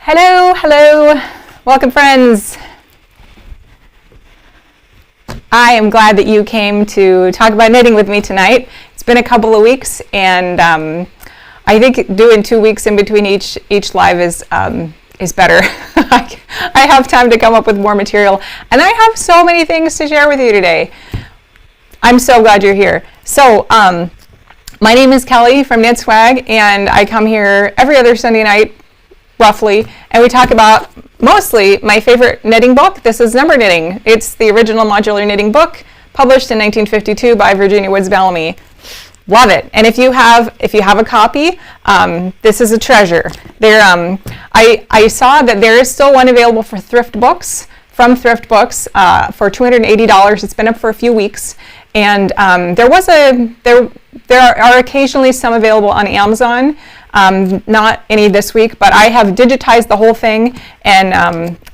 Hello, hello. Welcome, friends. I am glad that you came to talk about knitting with me tonight. It's been a couple of weeks, and I think doing 2 weeks in between each live is better. I have time to come up with more material, and I have so many things to share with you today. I'm so glad you're here. So, my name is Kelly from Knit Swag, and I come here every other Sunday night, roughly, and we talk about mostly my favorite knitting book. This is Number Knitting. It's the original modular knitting book, published in 1952 by Virginia Woods Bellamy. Love it. And if you have a copy, this is a treasure. I saw that there is still one available for Thrift Books, from Thrift Books, for $280. It's been up for a few weeks, and there are occasionally some available on Amazon. Not any this week, but I have digitized the whole thing, and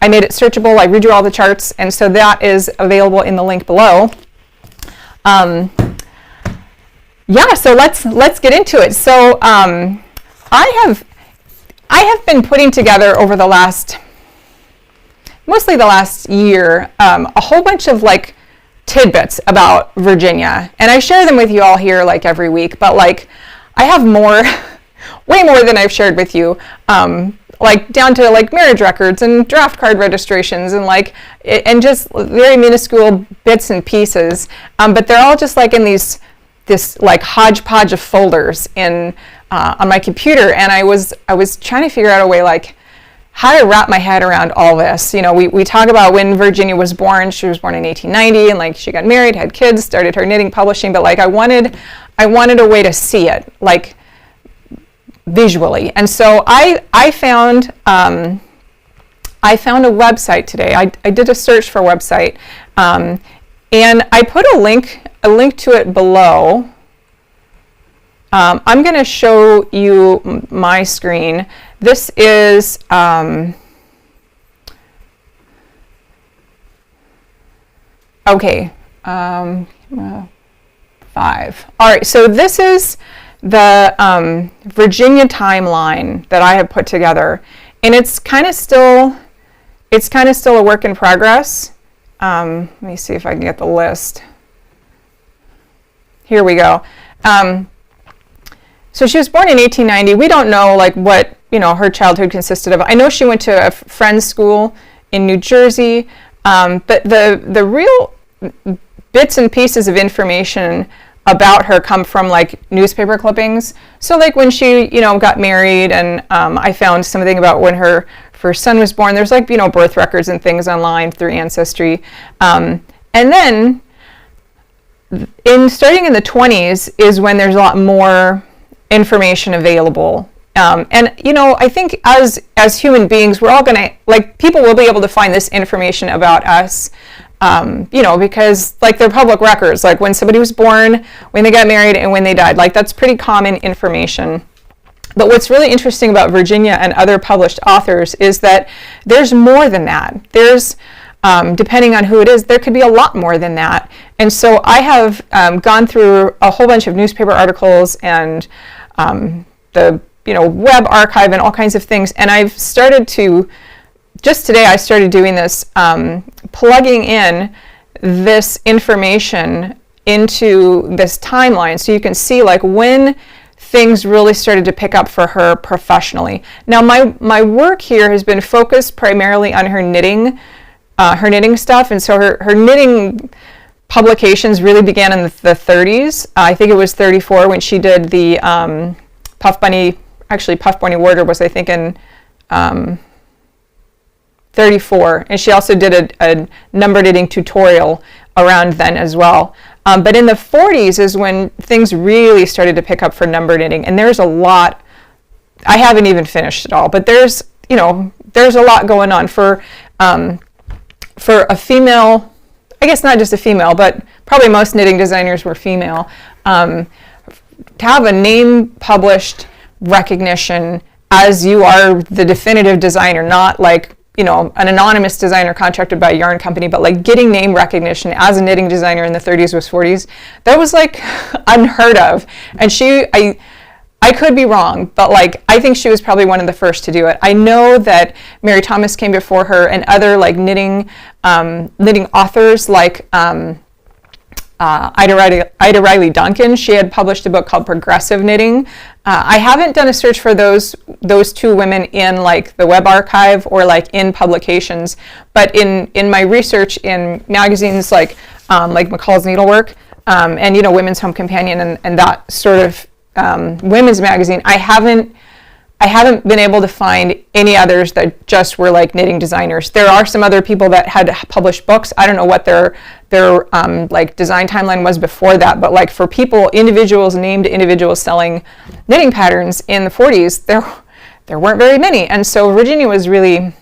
I made it searchable. I redrew all the charts, and so that is available in the link below. Yeah, so let's get into it. So I have been putting together over the mostly the last year, a whole bunch of like tidbits about Virginia, and I share them with you all here like every week. But like I have more. Way more than I've shared with you, like down to like marriage records and draft card registrations and and just very minuscule bits and pieces. But they're all just like in this like hodgepodge of folders on my computer, and I was trying to figure out a way like how to wrap my head around all this. You know, we talk about when Virginia was born. She was born in 1890, and like she got married, had kids, started her knitting publishing. But like I wanted a way to see it, like visually. And so I found a website today. I did a search for a website, and I put a link to it below. I'm going to show you my screen. This is okay. 5. All right. So this is the Virginia timeline that I have put together, and it's kind of still a work in progress. Let me see if I can get the list. Here we go. So she was born in 1890. We don't know like what her childhood consisted of. I know she went to a friend's school in New Jersey, but the real bits and pieces of information about her come from like newspaper clippings. So like when she got married, and I found something about when her first son was born. There's like birth records and things online through Ancestry, and then starting in the 20s is when there's a lot more information available. And I think as human beings, we're all gonna people will be able to find this information about us. Because like they're public records, like when somebody was born, when they got married, and when they died, like that's pretty common information. But what's really interesting about Virginia and other published authors is that there's more than that. There's, depending on who it is, there could be a lot more than that. And so I have gone through a whole bunch of newspaper articles and the web archive and all kinds of things, and I've started to just today I started doing this, plugging in this information into this timeline so you can see like when things really started to pick up for her professionally. Now my work here has been focused primarily on her knitting stuff, and so her knitting publications really began in the 30s. I think it was 34 when she did the Puff Bunny Wardrobe was I think in 34, and she also did a number knitting tutorial around then as well. But in the 40s is when things really started to pick up for number knitting, and there's a lot. I haven't even finished it all, but there's a lot going on for a female. I guess not just a female, but probably most knitting designers were female. To have a name published recognition as you are the definitive designer, not like an anonymous designer contracted by a yarn company, but like getting name recognition as a knitting designer in the 30s was 40s, that was like unheard of. And I I could be wrong, but like I think she was probably one of the first to do it. I know that Mary Thomas came before her, and other like knitting authors like Ida Riley Duncan. She had published a book called Progressive Knitting. I haven't done a search for those two women in like the web archive or like in publications, but in my research in magazines like McCALL'S Needlework and Women's Home Companion and that sort of women's magazine, I haven't been able to find any others that just were like knitting designers. There are some other people that had published books. I don't know what their like design timeline was before that, but like for named individuals selling knitting patterns in the 40s, there weren't very many. And so Virginia was really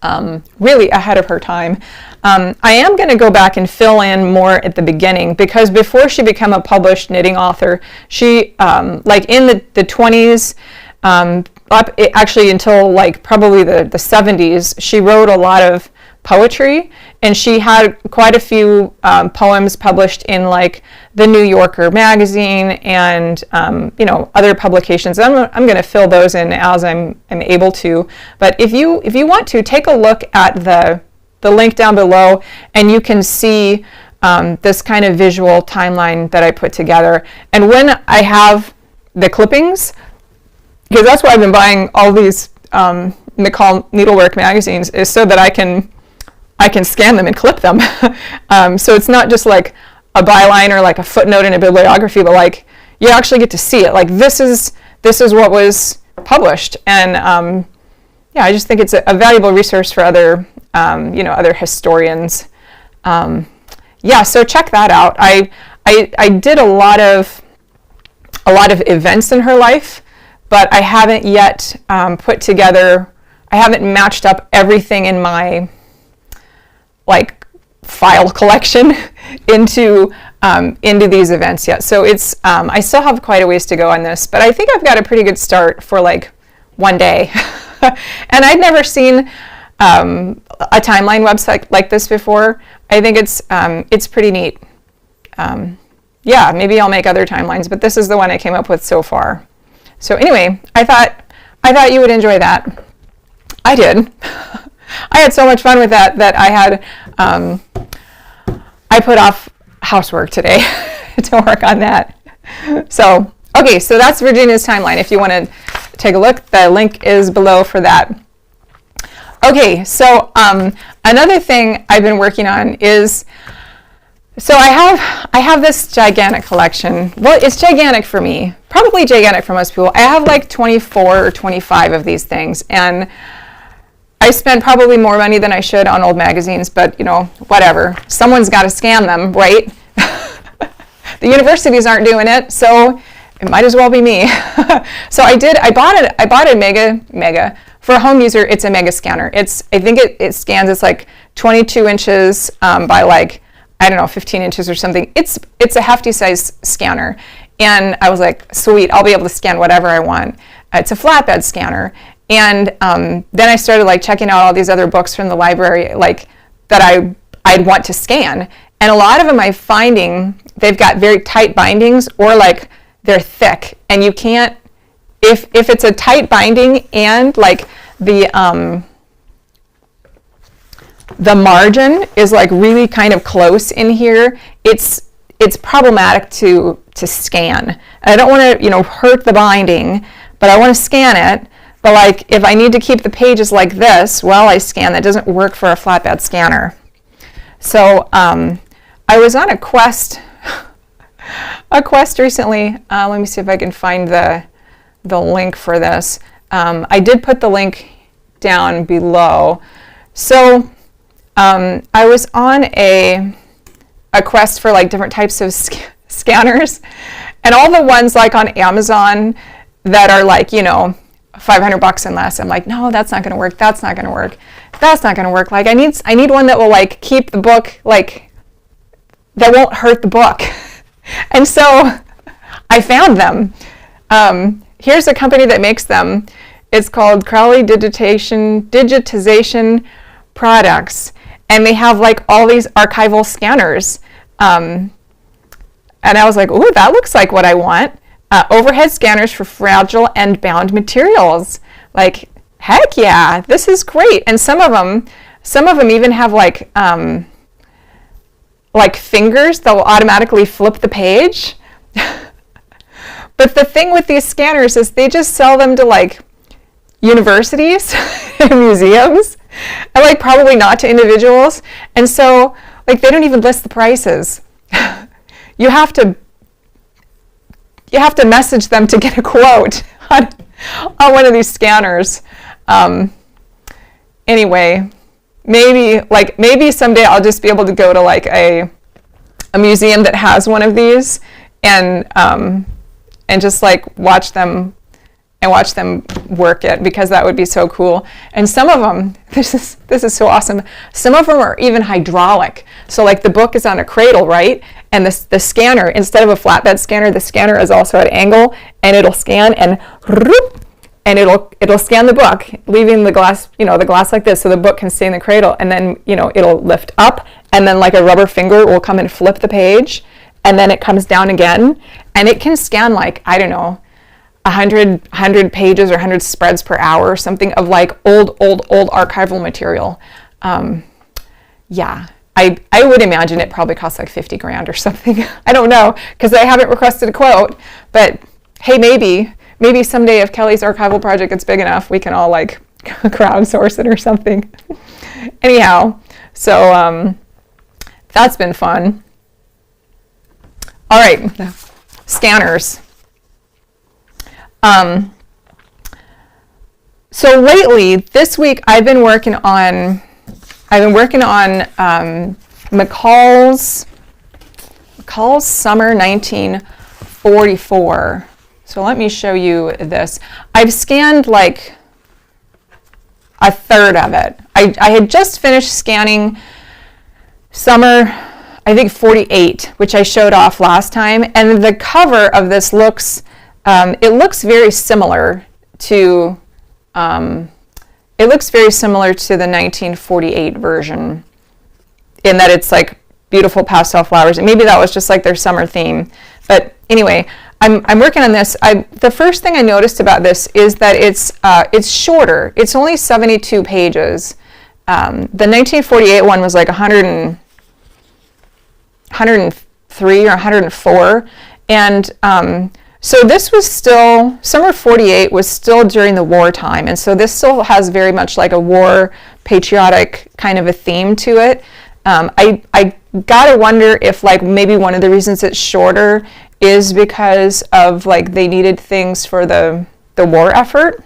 ahead of her time. I am going to go back and fill in more at the beginning, because before she became a published knitting author, she like in the 20s, actually until like probably the 70s, she wrote a lot of poetry, and she had quite a few poems published in like the New Yorker magazine and other publications. I'm going to fill those in as I'm able to. But if you want to, take a look at the link down below, and you can see this kind of visual timeline that I put together. And when I have the clippings, because that's why I've been buying all these McCall Needlework magazines, is so that I can scan them and clip them. So it's not just like a byline or like a footnote in a bibliography, but like you actually get to see it. Like this is what was published, and I just think it's a valuable resource for other other historians. So check that out. I did a lot of events in her life, but I haven't yet put together. I haven't matched up everything in my like file collection into these events yet. So it's I still have quite a ways to go on this, but I think I've got a pretty good start for like one day. And I'd never seen a timeline website like this before. I think it's pretty neat. Maybe I'll make other timelines, but this is the one I came up with so far. So anyway, I thought you would enjoy that. I did. I had so much fun with that I had I put off housework today to work on that. So okay, so that's Virginia's timeline. If you want to take a look, the link is below for that. Okay, so another thing I've been working on is, so I have this gigantic collection. Well, it's gigantic for me, probably gigantic for most people. I have like 24 or 25 of these things, and I spend probably more money than I should on old magazines, but whatever. Someone's got to scan them, right? The universities aren't doing it, so it might as well be me. So I bought a mega. For a home user, it's a mega scanner. I think it scans, it's like 22 inches by like, I don't know, 15 inches or something. It's a hefty size scanner. And I was like, sweet, I'll be able to scan whatever I want. It's a flatbed scanner. And then I started like checking out all these other books from the library like that I'd want to scan. And a lot of them I'm finding they've got very tight bindings, or like they're thick, and you can't, if it's a tight binding and like the margin is like really kind of close in here, it's problematic to scan. I don't want to hurt the binding, but I want to scan it. But like if I need to keep the pages like this while I scan, that doesn't work for a flatbed scanner. So I was on a quest recently. Let me see if I can find the link for this. I did put the link down below. So I was on a quest for like different types of scanners, and all the ones like on Amazon that are like $500 and less. I'm like, no, that's not going to work. That's not going to work. That's not going to work. Like I need one that will like keep the book, like that won't hurt the book. And so I found them. Here's a company that makes them. It's called Crowley Digitization Products, and they have like all these archival scanners. And I was like, ooh, that looks like what I want. overhead scanners for fragile and bound materials. Like, heck yeah, this is great. And some of them even have like fingers that will automatically flip the page. But the thing with these scanners is they just sell them to like universities and museums, and like probably not to individuals. And so like they don't even list the prices. You have to message them to get a quote on one of these scanners. Anyway, maybe someday I'll just be able to go to like a museum that has one of these and just like watch them work it, because that would be so cool. And some of them, this is so awesome. Some of them are even hydraulic. So like the book is on a cradle, right? And the scanner, instead of a flatbed scanner, the scanner is also at an angle, and it'll scan and it'll scan the book, leaving the glass like this, so the book can stay in the cradle, and then it'll lift up, and then like a rubber finger will come and flip the page, and then it comes down again, and it can scan like, I don't know, 100 pages or 100 spreads per hour or something of like old archival material. Yeah, I would imagine it probably costs like 50 grand or something. I don't know, because I haven't requested a quote, but hey, maybe someday if Kelly's archival project gets big enough, we can all like crowdsource it or something. Anyhow, so that's been fun. All right, scanners. So lately, this week, I've been working on McCALL'S Summer 1944. So let me show you this. I've scanned like a third of it. I had just finished scanning Summer, I think 48, which I showed off last time, and the cover of this looks very similar to the 1948 version, in that it's like beautiful pastel flowers, and maybe that was just like their summer theme. But anyway, I'm working on this. The first thing I noticed about this is that it's shorter. It's only 72 pages. The 1948 one was like 103 or 104, and so this was still, Summer 48 was still during the wartime, and so this still has very much like a war patriotic kind of a theme to it. I gotta wonder if like maybe one of the reasons it's shorter is because of like they needed things for the war effort.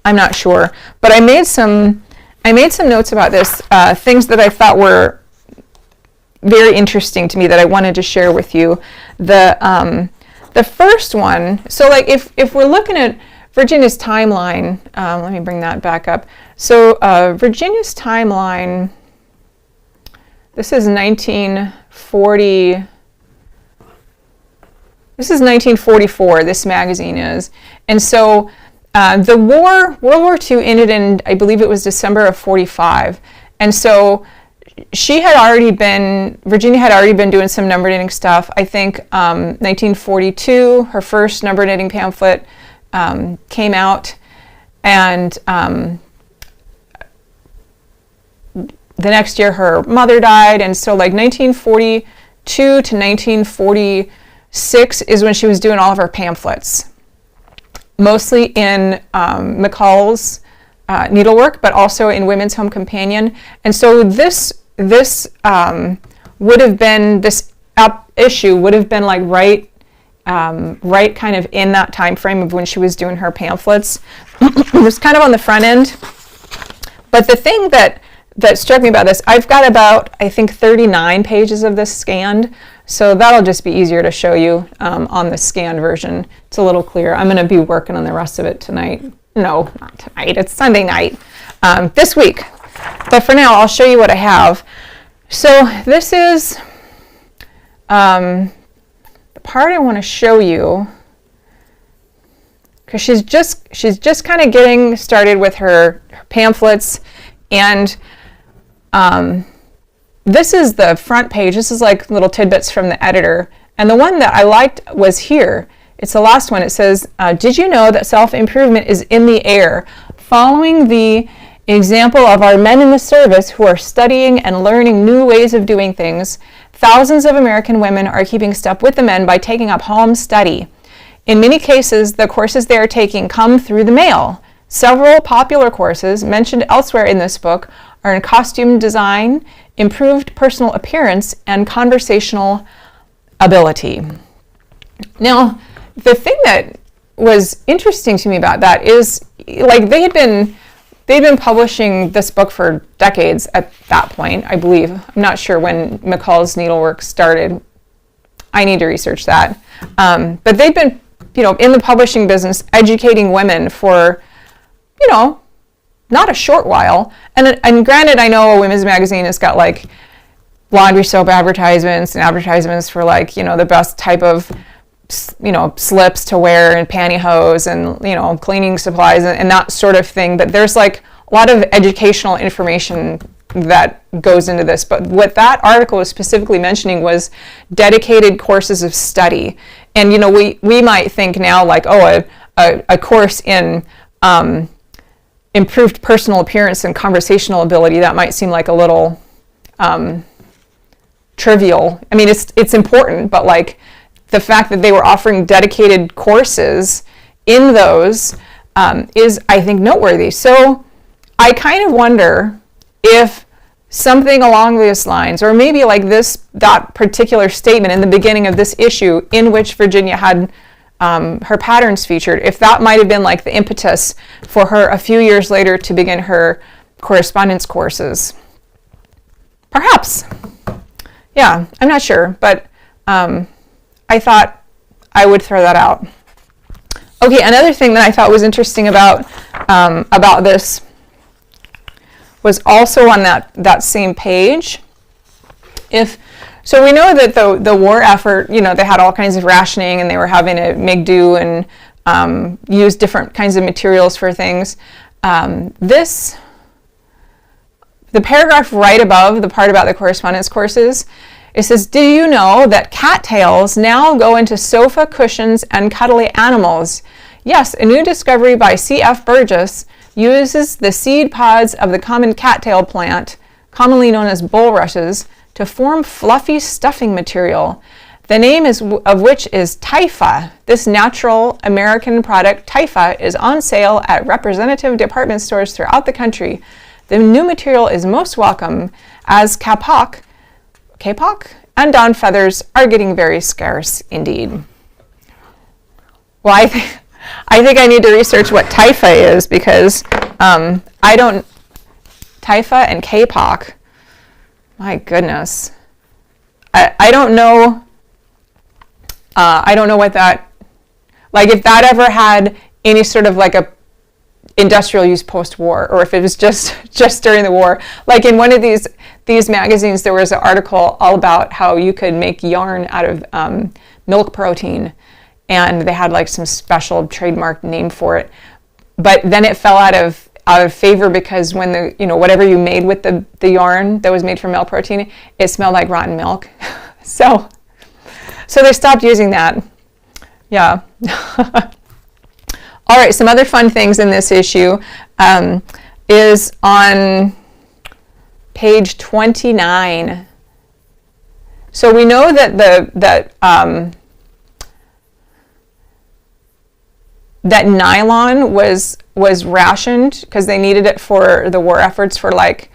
I'm not sure, but I made some notes about this, things that I thought were very interesting to me that I wanted to share with you. The first one, so like if we're looking at Virginia's timeline, let me bring that back up. So Virginia's timeline, this is 1940. This is 1944, this magazine is. And so the war, World War II ended in, I believe it was December of 45. And so Virginia had already been doing some number knitting stuff. I think 1942, her first number knitting pamphlet came out, and the next year her mother died, and so like 1942 to 1946 is when she was doing all of her pamphlets, mostly in McCALL'S needlework, but also in Women's Home Companion. And so this would have been, this issue would have been like right kind of in that time frame of when she was doing her pamphlets. It was kind of on the front end. But the thing that struck me about this, I've got about, I think, 39 pages of this scanned, so that'll just be easier to show you on the scanned version. It's a little clearer. I'm going to be working on the rest of it tonight. No, not tonight. It's Sunday night this week. But for now, I'll show you what I have. So this is the part I want to show you, because she's just kind of getting started with her pamphlets, and this is the front page. This is like little tidbits from the editor, and the one that I liked was here. it's the last one. It says, did you know that self-improvement is in the air? Following the example of our men in the service who are studying and learning new ways of doing things, thousands of American women are keeping step with the men by taking up home study. In many cases, the courses they are taking come through the mail. Several popular courses mentioned elsewhere in this book are in costume design, improved personal appearance, and conversational ability. Now, the thing that was interesting to me about that is, like, they'd been publishing this book for decades at that point, I believe. I'm not sure when McCALL'S Needlework started. I need to research that. But they've been, in the publishing business, educating women for, not a short while. And granted, I know a women's magazine has got like laundry soap advertisements and advertisements for like, the best type of, slips to wear and pantyhose and, cleaning supplies and that sort of thing. But there's like a lot of educational information that goes into this. But what that article was specifically mentioning was dedicated courses of study. And, we might think now like, oh, a course in improved personal appearance and conversational ability, that might seem like a little trivial. I mean, it's important, but like the fact that they were offering dedicated courses in those is, I think, noteworthy. So I kind of wonder if something along these lines, or maybe like that particular statement in the beginning of this issue in which Virginia had her patterns featured, if that might have been like the impetus for her a few years later to begin her correspondence courses. Perhaps. Yeah, I'm not sure, but I thought I would throw that out. Okay, another thing that I thought was interesting about this was also on that same page. So we know that the war effort, they had all kinds of rationing and they were having to make do and use different kinds of materials for things. The paragraph right above the part about the correspondence courses, it says, do you know that cattails now go into sofa cushions and cuddly animals? Yes, a new discovery by C.F. Burgess uses the seed pods of the common cattail plant, commonly known as bulrushes, to form fluffy stuffing material. The name of which is Typha. This natural American product, Typha, is on sale at representative department stores throughout the country. The new material is most welcome as kapok, and down feathers are getting very scarce indeed. Well, I think I need to research what Typha is because I don't. Typha and kapok. My goodness. I don't know. I don't know what that. Like if that ever had any sort of like a industrial use post-war, or if it was just during the war. Like in one of these magazines, there was an article all about how you could make yarn out of milk protein, and they had like some special trademark name for it. But then it fell out of favor because when whatever you made with the yarn that was made from milk protein, it smelled like rotten milk. so they stopped using that. Yeah. All right, some other fun things in this issue is on page 29. So we know that that nylon was rationed because they needed it for the war efforts for like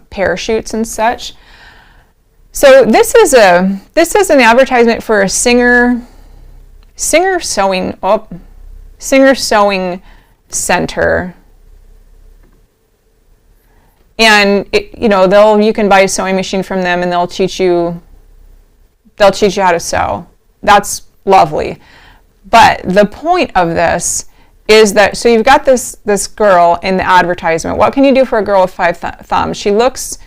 parachutes and such. So this is an advertisement for a Singer sewing center, and you can buy a sewing machine from them and they'll teach you how to sew. That's lovely. But the point of this is that, so you've got this girl in the advertisement. What can you do for a girl with five thumbs? She looks,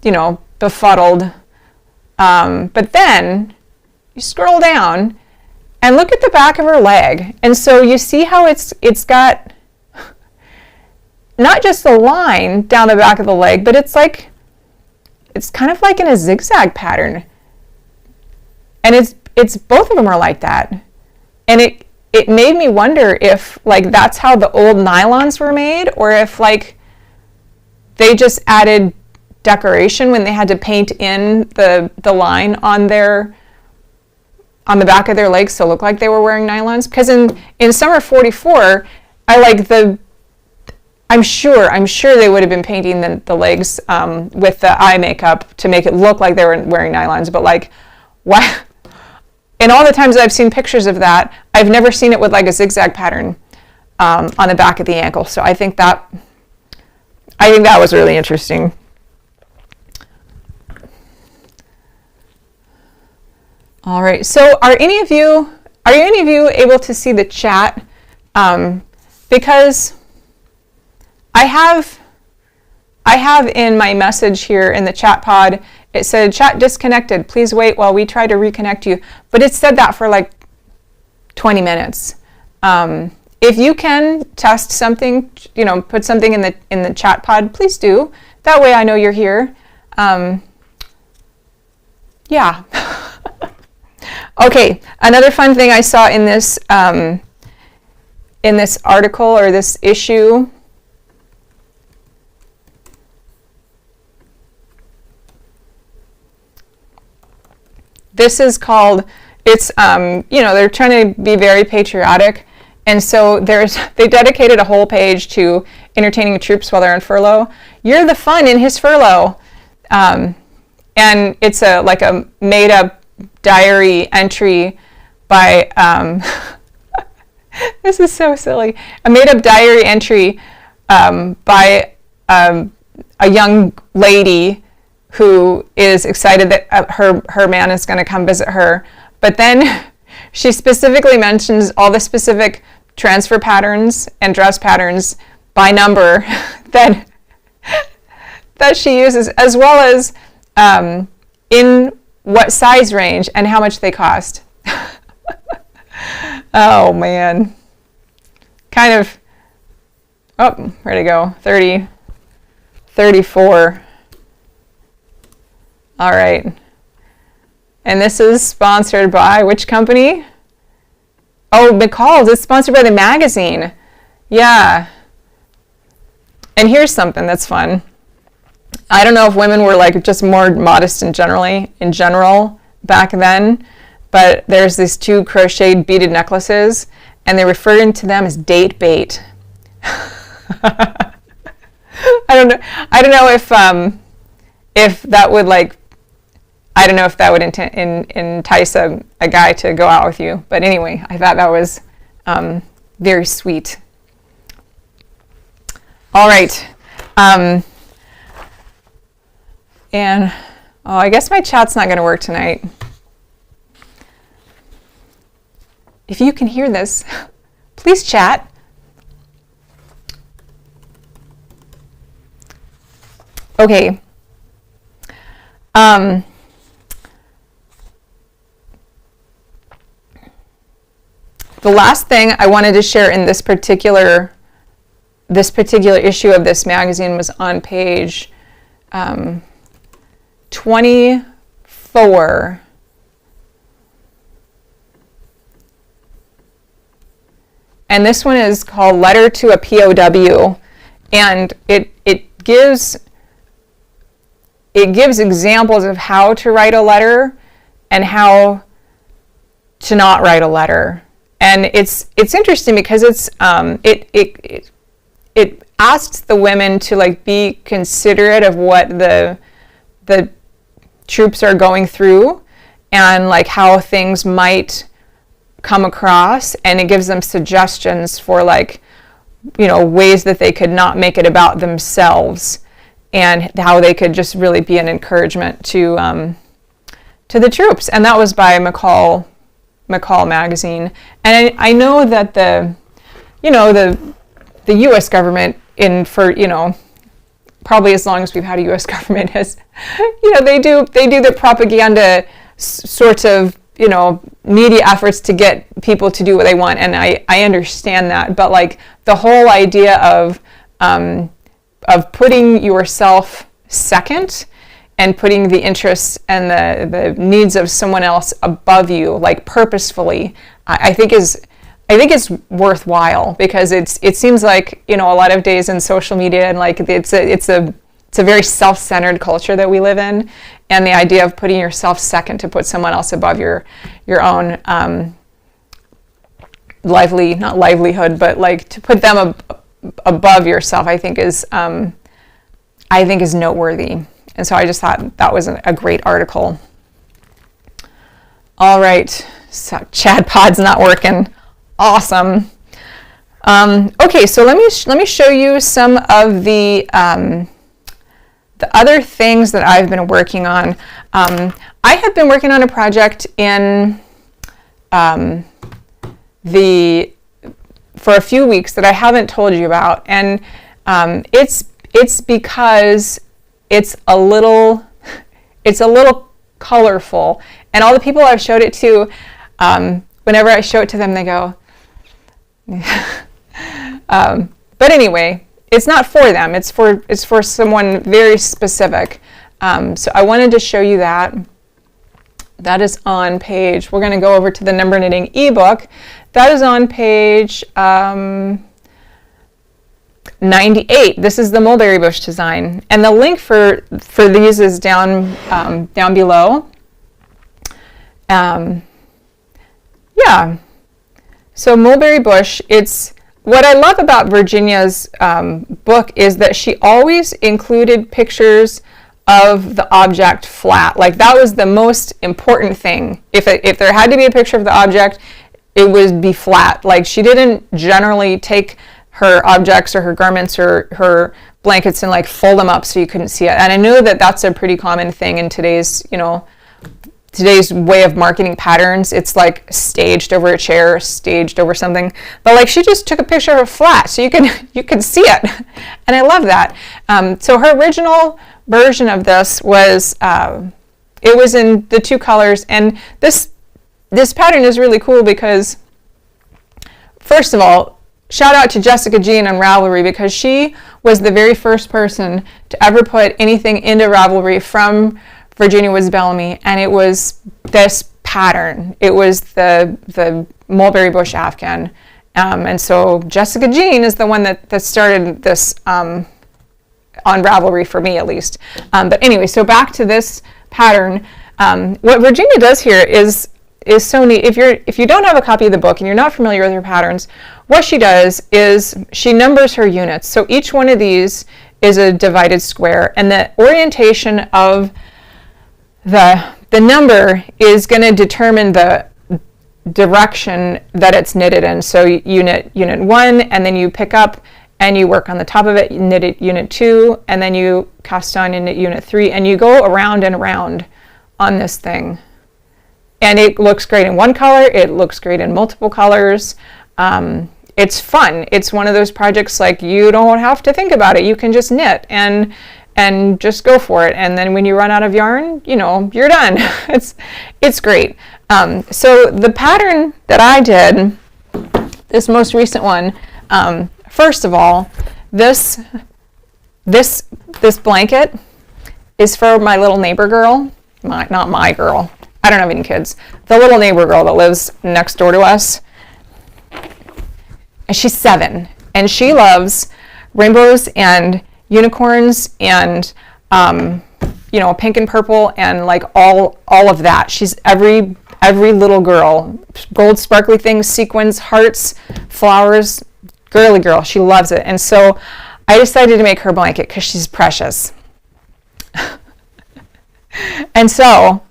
befuddled. But then you scroll down and look at the back of her leg. And so you see how it's got not just a line down the back of the leg, but it's kind of like in a zigzag pattern. And it's both of them are like that. And it made me wonder if like that's how the old nylons were made, or if like they just added decoration when they had to paint in the line on the back of their legs to look like they were wearing nylons. Because in summer 44, I'm sure they would have been painting the legs with the eye makeup to make it look like they were wearing nylons. But like, why? And all the times I've seen pictures of that, I've never seen it with like a zigzag pattern on the back of the ankle. So I think that was really interesting. All right. So are any of you able to see the chat? Because I have in my message here in the chat pod, it said chat disconnected. Please wait while we try to reconnect you. But it said that for like 20 minutes. If you can test something, put something in the chat pod, please do. That way I know you're here. Yeah. Okay. Another fun thing I saw in this article or this issue. This is called, they're trying to be very patriotic. And so they dedicated a whole page to entertaining troops while they're on furlough. You're the fun in his furlough. And it's a made up diary entry by, this is so silly, a made up diary entry by a young lady who is excited that her man is going to come visit her. But then she specifically mentions all the specific transfer patterns and dress patterns by number that she uses, as well as in what size range and how much they cost. Oh man. Kind of, where'd it go? 30, 34. All right. And this is sponsored by which company? Oh, McCALL'S. It's sponsored by the magazine. Yeah. And here's something that's fun. I don't know if women were like just more modest in general back then, but there's these 2 crocheted beaded necklaces, and they refer to them as date bait. I don't know if that would entice a guy to go out with you. But anyway, I thought that was very sweet. All right. And I guess my chat's not going to work tonight. If you can hear this, please chat. Okay. The last thing I wanted to share in this particular issue of this magazine was on page 24. And this one is called Letter to a POW, and it gives examples of how to write a letter and how to not write a letter. And it's interesting because it asks the women to like be considerate of what the troops are going through and like how things might come across, and it gives them suggestions for like ways that they could not make it about themselves and how they could just really be an encouragement to the troops. And that was by McCall magazine. And I know that the U.S. government probably as long as we've had a U.S. government has, they do the propaganda sorts of, media efforts to get people to do what they want. And I understand that, but like the whole idea of putting yourself second and putting the interests and the needs of someone else above you, like purposefully, I think it's worthwhile, because it seems like, you know, a lot of days in social media, and like it's a very self-centered culture that we live in, and the idea of putting yourself second to put someone else above your own not livelihood, but like to put them above yourself, I think is noteworthy. And so I just thought that was a great article. All right, so Chat Pod's not working. Awesome. Okay, so let me show you some of the other things that I've been working on. I have been working on a project in for a few weeks that I haven't told you about, and it's because it's a little colorful, and all the people I've showed it to, whenever I show it to them, they go. But anyway, it's not for them. It's for someone very specific. So I wanted to show you that. That is on page. We're going to go over to the number knitting ebook. That is on page 98. This is the mulberry bush design, and the link for these is down below. Yeah. So mulberry bush. It's what I love about Virginia's book is that she always included pictures of the object flat. Like that was the most important thing. If there had to be a picture of the object, it would be flat. Like she didn't generally take her objects or her garments or her blankets and like fold them up so you couldn't see it. And I know that that's a pretty common thing in today's way of marketing patterns. It's like staged over a chair, staged over something. But like she just took a picture of it flat so you can see it. And I love that. So her original version of this was it was in the two colors, and this pattern is really cool because, first of all, shout out to Jessica Jean on Ravelry, because she was the very first person to ever put anything into Ravelry from Virginia Woods Bellamy, and it was this pattern. It was the mulberry bush afghan, and so Jessica Jean is the one that started this on Ravelry for me, at least. But anyway, so back to this pattern. What Virginia does here is so neat. If you don't have a copy of the book and you're not familiar with her patterns, what she does is she numbers her units. So each one of these is a divided square, and the orientation of the number is going to determine the direction that it's knitted in. So you knit unit 1, and then you pick up and you work on the top of it, you knit it unit 2, and then you cast on and knit unit 3, and you go around and around on this thing. And it looks great in one color, it looks great in multiple colors. It's fun. It's one of those projects like you don't have to think about it. You can just knit and just go for it. And then when you run out of yarn, you're done. It's great. So the pattern that I did, this most recent one, first of all, this blanket is for my little neighbor girl. Not my girl. I don't have any kids. The little neighbor girl that lives next door to us. And she's 7, and she loves rainbows and unicorns and pink and purple and like all of that. She's every little girl. Gold sparkly things, sequins, hearts, flowers. Girly girl. She loves it. And so I decided to make her a blanket because she's precious. And so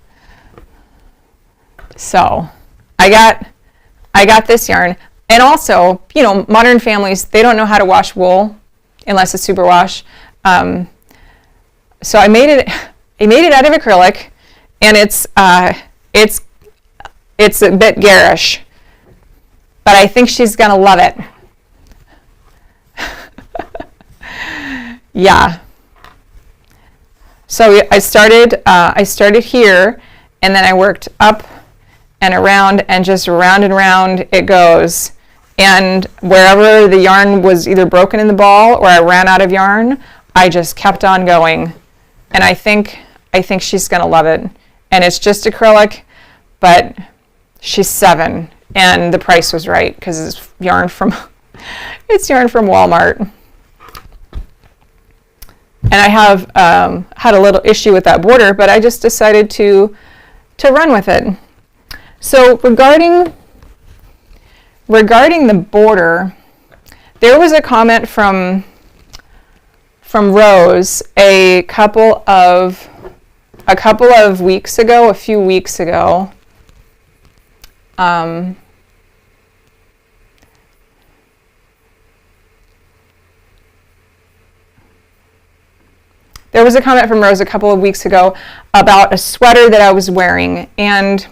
I got this yarn. And also, modern families, they don't know how to wash wool unless it's superwash. So I made it out of acrylic, and it's a bit garish, but I think she's gonna love it. Yeah. So I started here, and then I worked up and around, and just round and round it goes. And wherever the yarn was either broken in the ball or I ran out of yarn, I just kept on going. And I think I think she's going to love it. And it's just acrylic, but she's 7, and the price was right because it's yarn from Walmart. And I have had a little issue with that border, but I just decided to run with it. So regarding the border, there was a comment from Rose a few weeks ago. There was a comment from Rose a couple of weeks ago about a sweater that I was wearing, and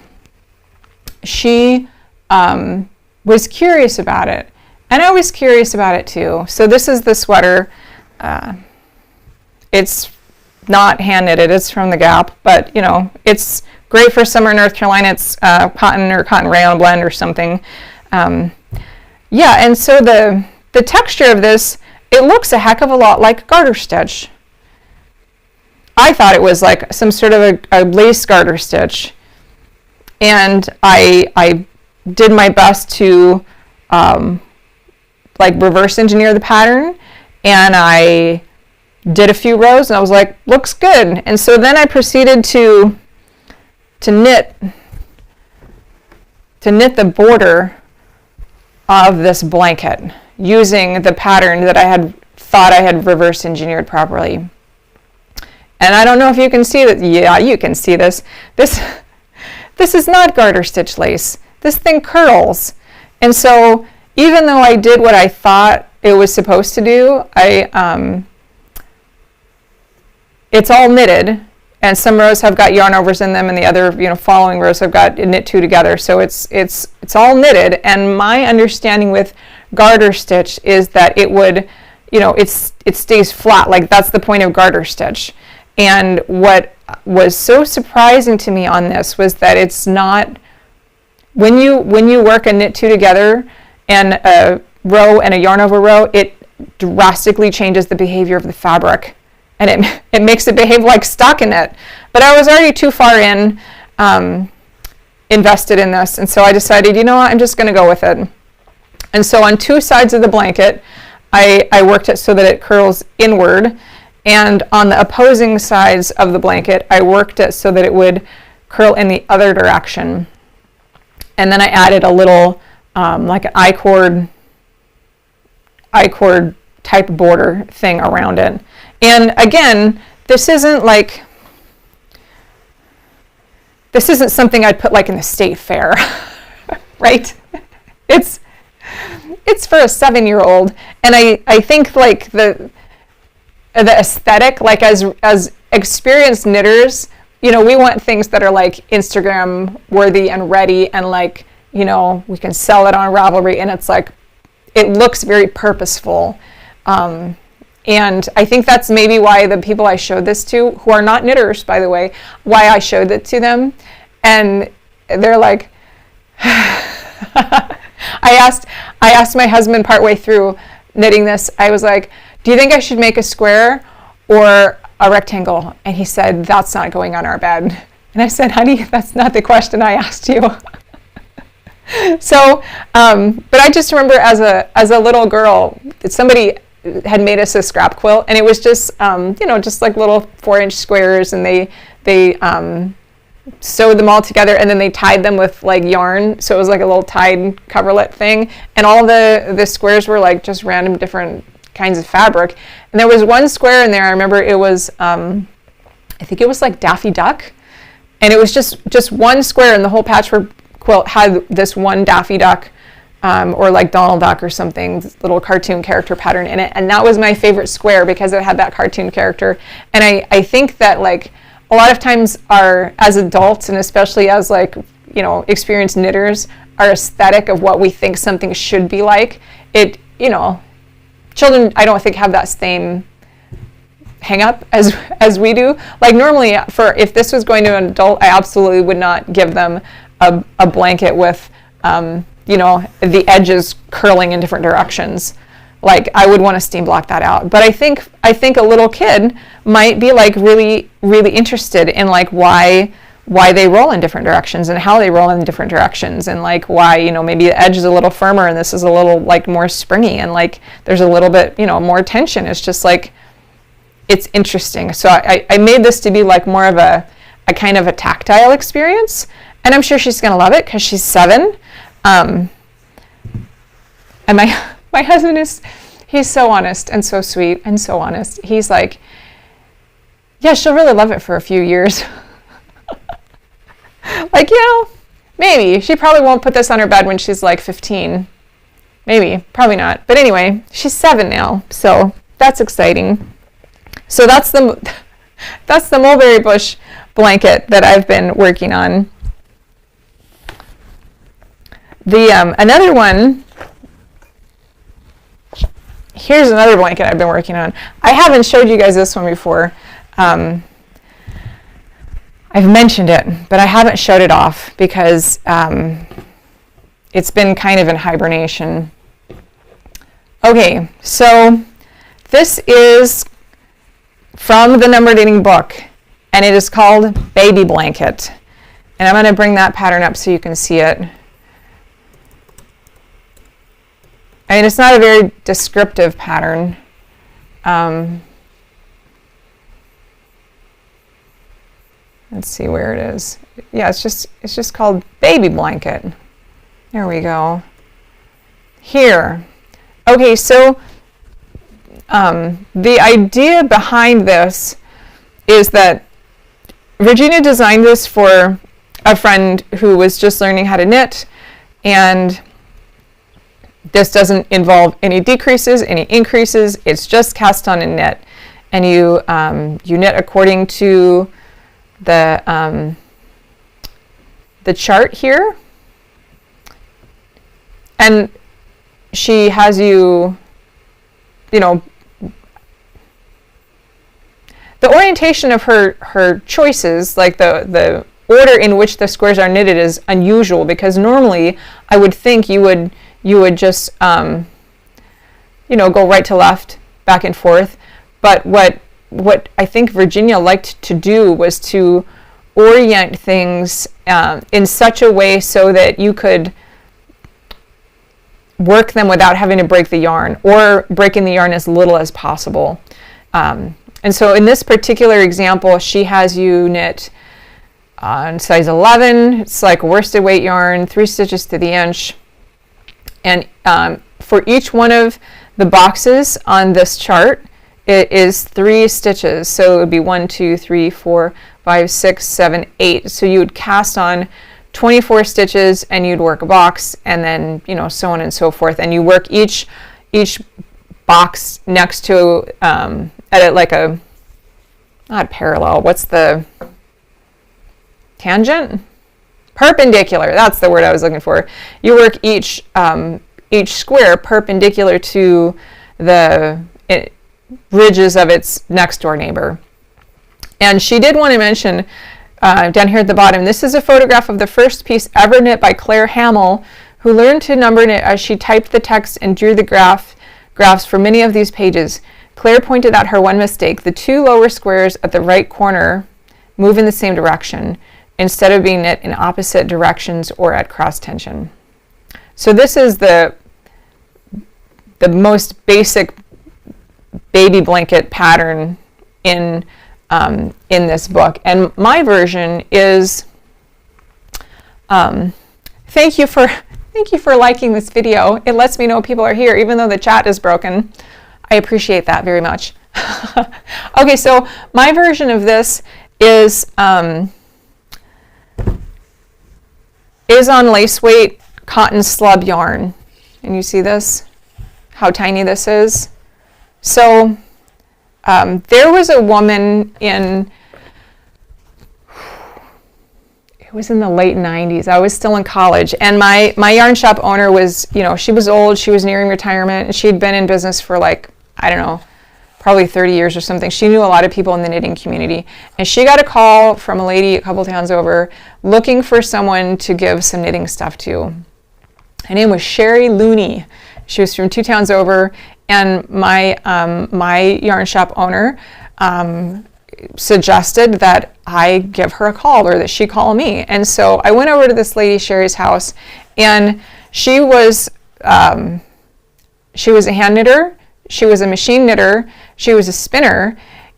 she was curious about it, and I was curious about it too. So this is the sweater. It's not hand knitted, it's from the Gap, but you know, it's great for summer in North Carolina. It's cotton or cotton rayon blend or something. Yeah, and so the texture of this, it looks a heck of a lot like garter stitch. I thought it was like some sort of a lace garter stitch, and I did my best to like reverse engineer the pattern, and I did a few rows, and I was like, looks good. And so then I proceeded to knit the border of this blanket using the pattern that I had thought I had reverse engineered properly. And I don't know if you can see that. Yeah, you can see this. This is not garter stitch lace. This thing curls. And so even though I did what I thought it was supposed to do, it's all knitted, and some rows have got yarn overs in them, and the other, following rows have got knit 2 together. So it's all knitted. And my understanding with garter stitch is that it would, it stays flat. Like that's the point of garter stitch. And what was so surprising to me on this was that it's not, when you work a knit 2 together and a row and a yarn over row, it drastically changes the behavior of the fabric, and it makes it behave like stockinette. But I was already too far invested in this, and so I decided, I'm just going to go with it. And so on 2 sides of the blanket, I worked it so that it curls inward. And on the opposing sides of the blanket, I worked it so that it would curl in the other direction. And then I added a little, like an I-cord type border thing around it. And again, this isn't something I'd put like in the state fair, right? It's for a 7-year-old. And I think like the aesthetic, like as experienced knitters, we want things that are like Instagram worthy and ready, and like, we can sell it on Ravelry, and it's like, it looks very purposeful. And I think that's maybe why the people I showed this to, who are not knitters, by the way, why I showed it to them. And they're like, I asked my husband partway through knitting this, I was like, do you think I should make a square or a rectangle? And he said, that's not going on our bed. And I said, honey, that's not the question I asked you. So, but I just remember as a little girl, somebody had made us a scrap quilt, and it was just, just like little 4-inch squares, and they sewed them all together, and then they tied them with like yarn, so it was like a little tied coverlet thing, and all the squares were like just random different kinds of fabric. And there was one square in there, I remember it was, I think it was like Daffy Duck, and it was just one square, and the whole patchwork quilt had this one Daffy Duck, or like Donald Duck or something, this little cartoon character pattern in it. And that was my favorite square because it had that cartoon character. And I think that like a lot of times as adults, and especially as like, experienced knitters, our aesthetic of what we think something should be like, children, I don't think, have that same hang up as we do. Like normally, if this was going to an adult, I absolutely would not give them a blanket with the edges curling in different directions. like I would want to steam block that out. But I think a little kid might be like really, really interested in like why they roll in different directions and how they roll in different directions, and like why, you know, maybe the edge is a little firmer and this is a little like more springy, and like there's a little bit, you know, more tension. It's just like, it's interesting. So I made this to be like more of a kind of a tactile experience, and I'm sure she's gonna love it because she's 7. And my husband he's so honest and so sweet and so honest. He's like, yeah, she'll really love it for a few years. Like, you know, maybe. She probably won't put this on her bed when she's like 15. Maybe, probably not. But anyway, she's 7 now, so that's exciting. So that's the mulberry bush blanket that I've been working on. The another one, here's another blanket I've been working on. I haven't showed you guys this one before. I've mentioned it, but I haven't showed it off because it's been kind of in hibernation. Okay, so this is from the Number Knitting book, and it is called Baby Blanket. And I'm going to bring that pattern up so you can see it. I mean, it's not a very descriptive pattern. Let's see where it is. Yeah, it's just called Baby Blanket. There we go. Here. Okay, so the idea behind this is that Virginia designed this for a friend who was just learning how to knit, and this doesn't involve any decreases, any increases. It's just cast on and knit, and you knit according to the chart here, and she has you know, the orientation of her choices, like the order in which the squares are knitted, is unusual, because normally I would think you would just you know, go right to left, back and forth. But what I think Virginia liked to do was to orient things in such a way so that you could work them without having to break the yarn, or breaking the yarn as little as possible. And so in this particular example, she has you knit on size 11. It's like worsted weight yarn, 3 stitches to the inch. And for each one of the boxes on this chart, it is 3 stitches. So it would be 1, 2, 3, 4, 5, 6, 7, 8. So you would cast on 24 stitches and you'd work a box, and then, you know, so on and so forth. And you work each box next to at it like a, not parallel, what's the tangent? Perpendicular, that's the word I was looking for. You work each square perpendicular to the ridges of its next door neighbor. And she did want to mention down here at the bottom, this is a photograph of the first piece ever knit by Claire Hamill, who learned to number knit as she typed the text and drew the graphs for many of these pages. Claire pointed out her one mistake: the 2 lower squares at the right corner move in the same direction instead of being knit in opposite directions or at cross tension. So this is the most basic baby blanket pattern in this book, and my version is. Thank you for liking this video. It lets me know people are here, even though the chat is broken. I appreciate that very much. Okay, so my version of this is on lace weight cotton slub yarn, and you see this, how tiny this is. So there was a woman it was in the late 90s. I was still in college, and my yarn shop owner was, you know, she was old, she was nearing retirement, and she'd been in business for like, I don't know, probably 30 years or something. She knew a lot of people in the knitting community, and she got a call from a lady a couple towns over looking for someone to give some knitting stuff to. Her name was Sherry Looney. She was from 2 towns over, and my my yarn shop owner suggested that I give her a call, or that she call me. And so I went over to this lady Sherry's house, and she was a hand knitter, she was a machine knitter, she was a spinner,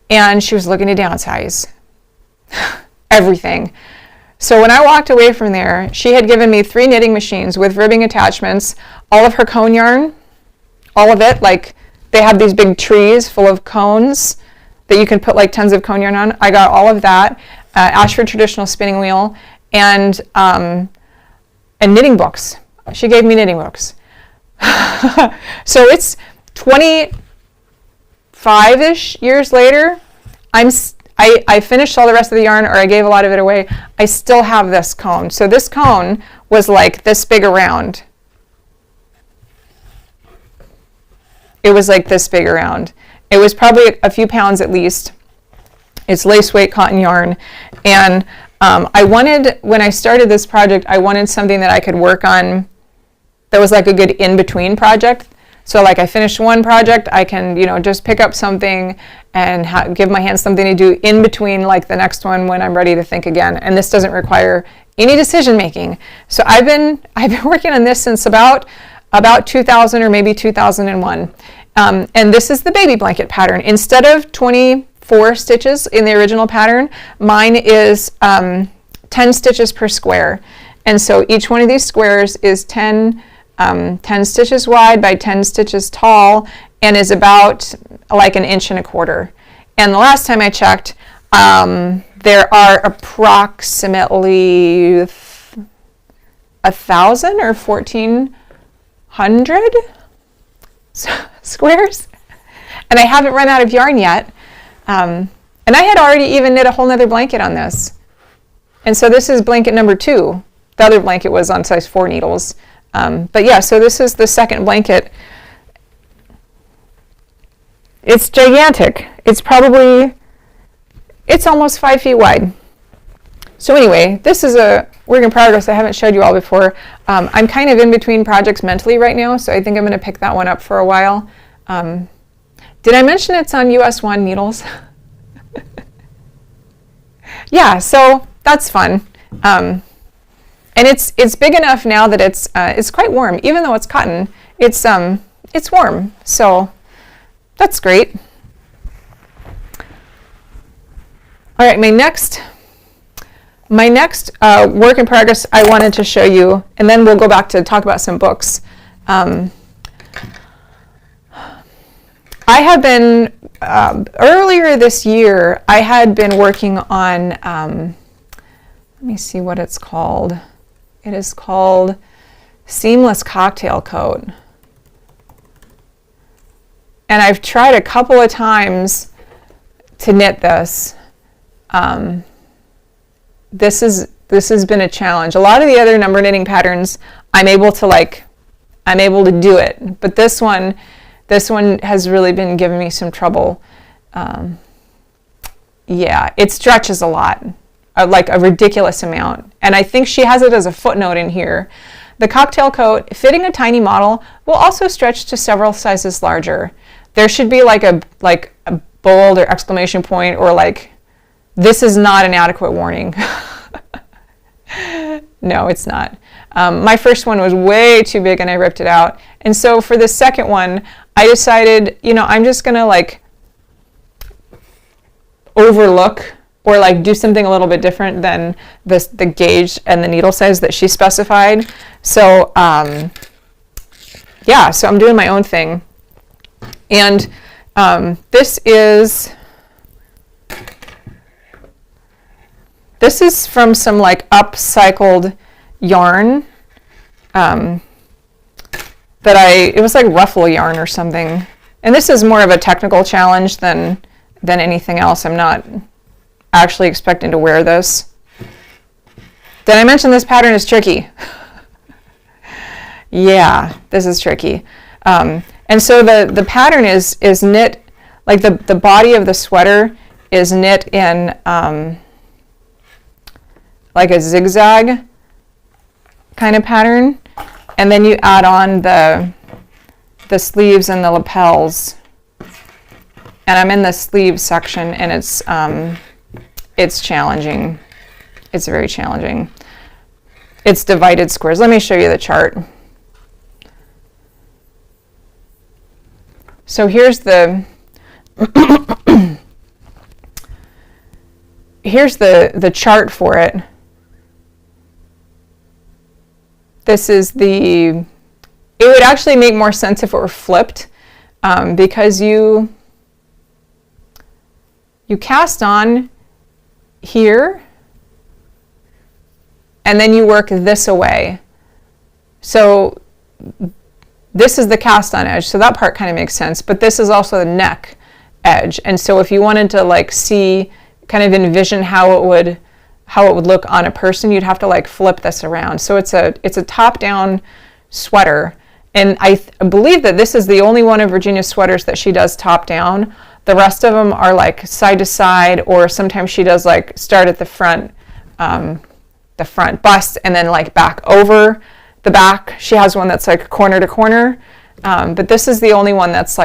and she was looking to downsize everything. So when I walked away from there, she had given me 3 knitting machines with ribbing attachments, all of her cone yarn, all of it. Like, they have these big trees full of cones that you can put like tons of cone yarn on. I got all of that, Ashford traditional spinning wheel, and knitting books. She gave me knitting books. So it's 25-ish years later. I finished all the rest of the yarn, or I gave a lot of it away. I still have this cone. So this cone was like this big around. It was like this big around. It was probably a few pounds at least. It's lace weight cotton yarn. And I wanted, when I started this project, I wanted something that I could work on that was like a good in-between project. So like I finished one project, I can, just pick up something and give my hands something to do in between like the next one when I'm ready to think again. And this doesn't require any decision making. So I've been working on this since about 2000 or maybe 2001. And this is the baby blanket pattern. Instead of 24 stitches in the original pattern, mine is 10 stitches per square. And so each one of these squares is 10 stitches wide by 10 stitches tall, and is about like 1.25 inches. And the last time I checked, there are approximately 1,000 or 1,400 squares, and I haven't run out of yarn yet. And I had already even knit a whole nother blanket on this. And so this is blanket number 2. The other blanket was on size 4 needles. But yeah, so this is the second blanket. It's gigantic. It's almost 5 feet wide. So anyway, this is a work in progress I haven't showed you all before. I'm kind of in between projects mentally right now, so I think I'm going to pick that one up for a while. Did I mention it's on US 1 needles? Yeah, so that's fun. And it's big enough now that it's quite warm. Even though it's cotton, it's warm. So that's great. All right, my next work in progress I wanted to show you, and then we'll go back to talk about some books. I have been, earlier this year, I had been working on, let me see what it's called. It is called Seamless Cocktail Coat. And I've tried a couple of times to knit this. This has been a challenge. A lot of the other number knitting patterns, I'm able to do it, but this one has really been giving me some trouble. Yeah, it stretches a lot, like a ridiculous amount, and I think she has it as a footnote in here. The cocktail coat, fitting a tiny model, will also stretch to several sizes larger. There should be like a bold or exclamation point, or like, this is not an adequate warning. No, it's not. My first one was way too big and I ripped it out. And so for the second one, I decided, I'm just gonna like overlook or like do something a little bit different than the gauge and the needle size that she specified. So yeah, so I'm doing my own thing. And this is from some like upcycled yarn it was like ruffle yarn or something. And this is more of a technical challenge than anything else. I'm not actually expecting to wear this. Did I mention this pattern is tricky? Yeah, this is tricky. And so the pattern is knit, like the body of the sweater is knit in like a zigzag kind of pattern, and then you add on the the sleeves and the lapels. And I'm in the sleeves section, and it's challenging. It's very challenging. It's divided squares. Let me show you the chart. So here's the here's the chart for it. This is it would actually make more sense if it were flipped, because you cast on here, and then you work this away. So this is the cast on edge, so that part kind of makes sense, but this is also the neck edge. And so if you wanted to like see, kind of envision how it would look on a person, you'd have to like flip this around. So it's a top-down sweater, and I believe that this is the only one of Virginia's sweaters that she does top down. The rest of them are like side to side, or sometimes she does like start at the front bust and then like back over the back. She has one that's like corner to corner, but this is the only one that's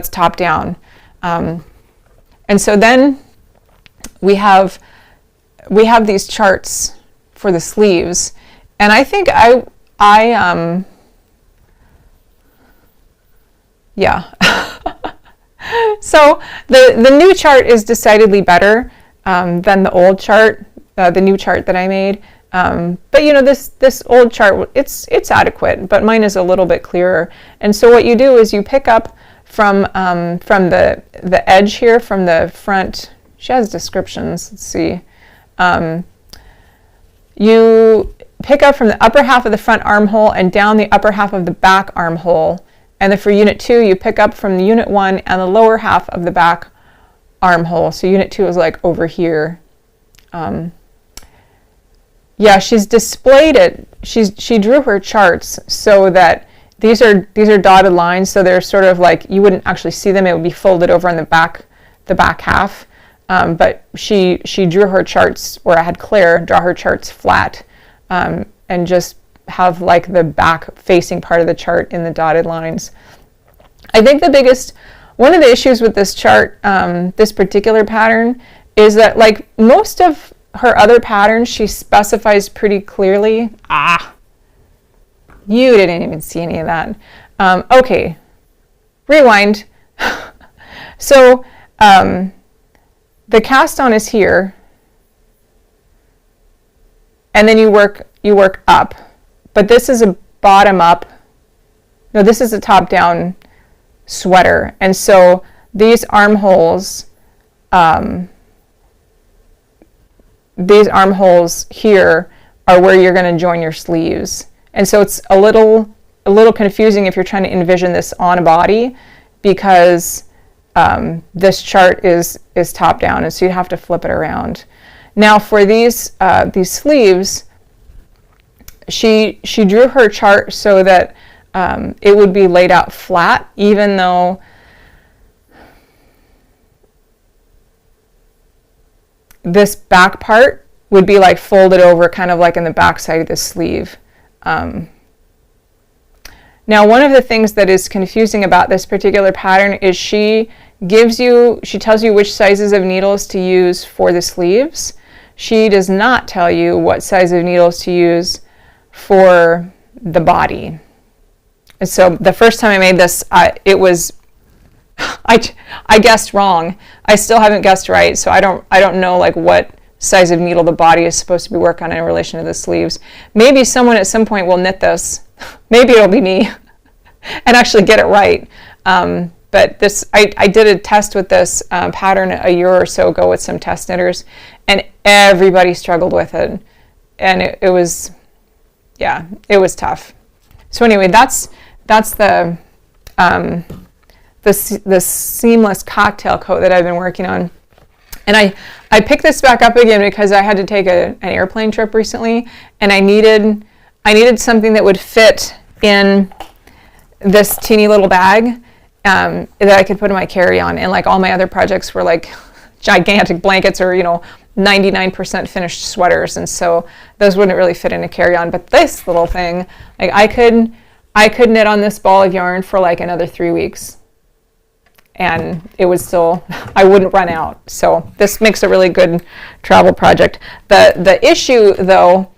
top down. And so then we have these charts for the sleeves, and I think yeah. So the new chart is decidedly better than the old chart, the new chart that I made. But you know, this old chart, it's adequate, but mine is a little bit clearer. And so what you do is you pick up from the edge here, from the front. She has descriptions. Let's see. You pick up from the upper half of the front armhole and down the upper half of the back armhole. And then for unit 2, you pick up from the unit 1 and the lower half of the back armhole. So unit 2 is like over here. Yeah, she's displayed it. She drew her charts so that these are dotted lines. So they're sort of like, you wouldn't actually see them. It would be folded over on the back half. But she drew her charts, or I had Claire draw her charts flat, and just have like the back facing part of the chart in the dotted lines. I think one of the issues with this chart, this particular pattern, is that like most of her other patterns, she specifies pretty clearly. You didn't even see any of that. Okay, rewind. So the cast on is here, and then you work up. But this is a bottom up. No, this is a top down sweater. And so these armholes here are where you're going to join your sleeves. And so it's a little confusing if you're trying to envision this on a body, because this chart is top down, and so you have to flip it around. Now for these sleeves, she drew her chart so that it would be laid out flat, even though this back part would be like folded over, kind of like in the back side of the sleeve. Now, one of the things that is confusing about this particular pattern is she tells you which sizes of needles to use for the sleeves. She does not tell you what size of needles to use for the body. And so the first time I made this, I guessed wrong. I still haven't guessed right, so I don't know like what size of needle the body is supposed to be working on in relation to the sleeves. Maybe someone at some point will knit this. Maybe it'll be me and actually get it right. But this, I did a test with this pattern a year or so ago with some test knitters, and everybody struggled with it, and it was tough. So anyway, that's the seamless cocktail coat that I've been working on. And I picked this back up again because I had to take an airplane trip recently, and I needed something that would fit in this teeny little bag that I could put in my carry-on. And like all my other projects were like gigantic blankets or 99% finished sweaters, and so those wouldn't really fit in a carry-on. But this little thing, like I I could knit on this ball of yarn for like another 3 weeks. And it was still, I wouldn't run out. So this makes a really good travel project. The issue though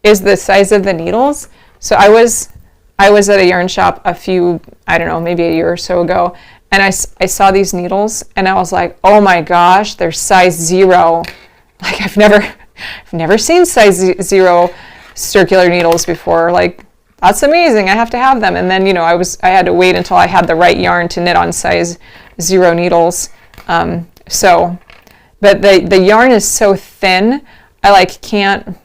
is the size of the needles. So I was at a yarn shop I don't know, maybe a year or so ago, and I saw these needles and I was like, oh my gosh, they're size 0. Like I've never seen size 0 circular needles before. Like, that's amazing, I have to have them. And then, you know, I had to wait until I had the right yarn to knit on size 0 needles. But the yarn is so thin, I can't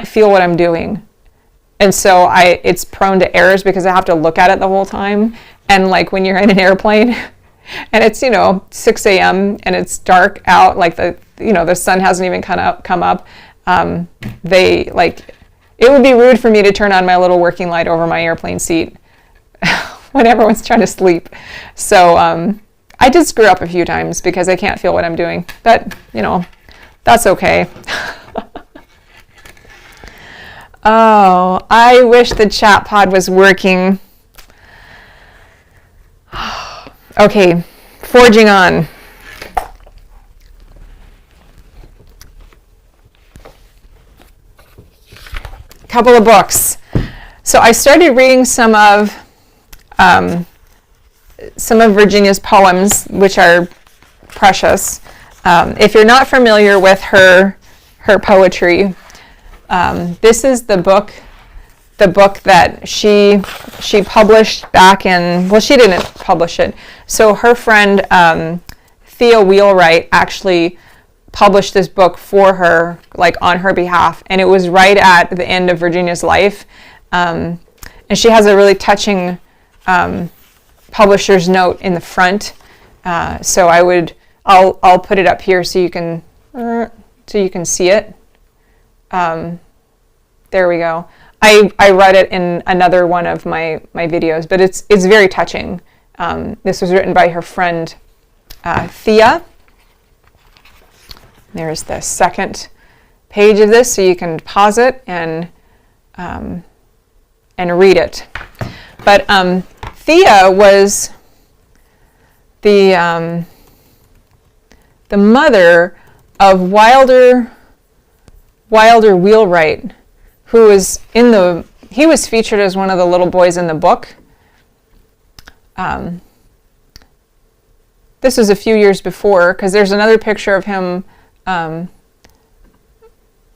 feel what I'm doing. And so it's prone to errors because I have to look at it the whole time. And like when you're in an airplane and it's, you know, 6 a.m. and it's dark out, like the sun hasn't even come up, it would be rude for me to turn on my little working light over my airplane seat when everyone's trying to sleep. So I did screw up a few times because I can't feel what I'm doing. But, you know, that's okay. Oh, I wish the chat pod was working. Okay, forging on. Couple of books. So I started reading some of Virginia's poems, which are precious. If you're not familiar with her poetry, this is the book that she published back in, well, she didn't publish it. So her friend Thea Wheelwright actually published this book for her, like on her behalf, and it was right at the end of Virginia's life. And she has a really touching publisher's note in the front. So I'll put it up here so you can see it. There we go. I read it in another one of my videos, but it's very touching. This was written by her friend Thea. There's the second page of this, so you can pause it and read it. But Thea was the mother of Wilder Wheelwright, who was he was featured as one of the little boys in the book. This was a few years before, because there's another picture of him, I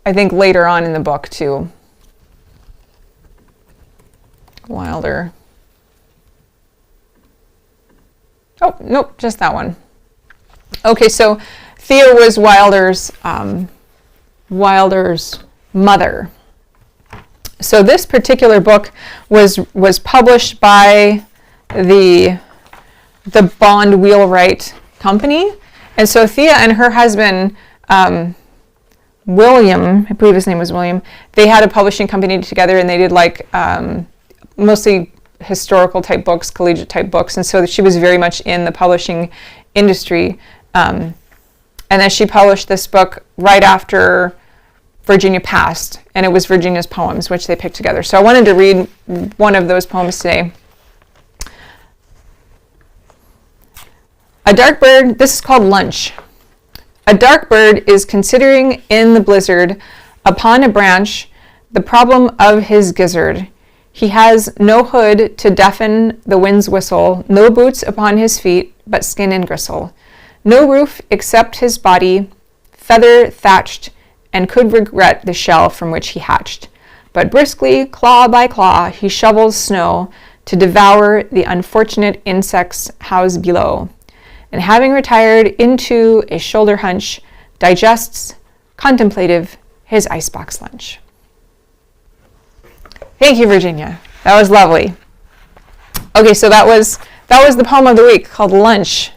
think later on in the book too. Wilder. Oh, nope, just that one. Okay, so Thea was Wilder's mother. So this particular book was published by the Bond Wheelwright company, and so Thea and her husband William, I believe his name was William, they had a publishing company together, and they did like mostly historical type books, collegiate type books, and so she was very much in the publishing industry. And then she published this book right after Virginia passed, and it was Virginia's poems, which they picked together. So I wanted to read one of those poems today. A dark bird, this is called Lunch. A dark bird is considering in the blizzard upon a branch the problem of his gizzard. He has no hood to deafen the wind's whistle, no boots upon his feet, but skin and gristle. No roof except his body, feather thatched, and could regret the shell from which he hatched. But briskly, claw by claw, he shovels snow to devour the unfortunate insects housed below. And having retired into a shoulder hunch, digests, contemplative, his icebox lunch. Thank you, Virginia. That was lovely. Okay, so that was the poem of the week called Lunch.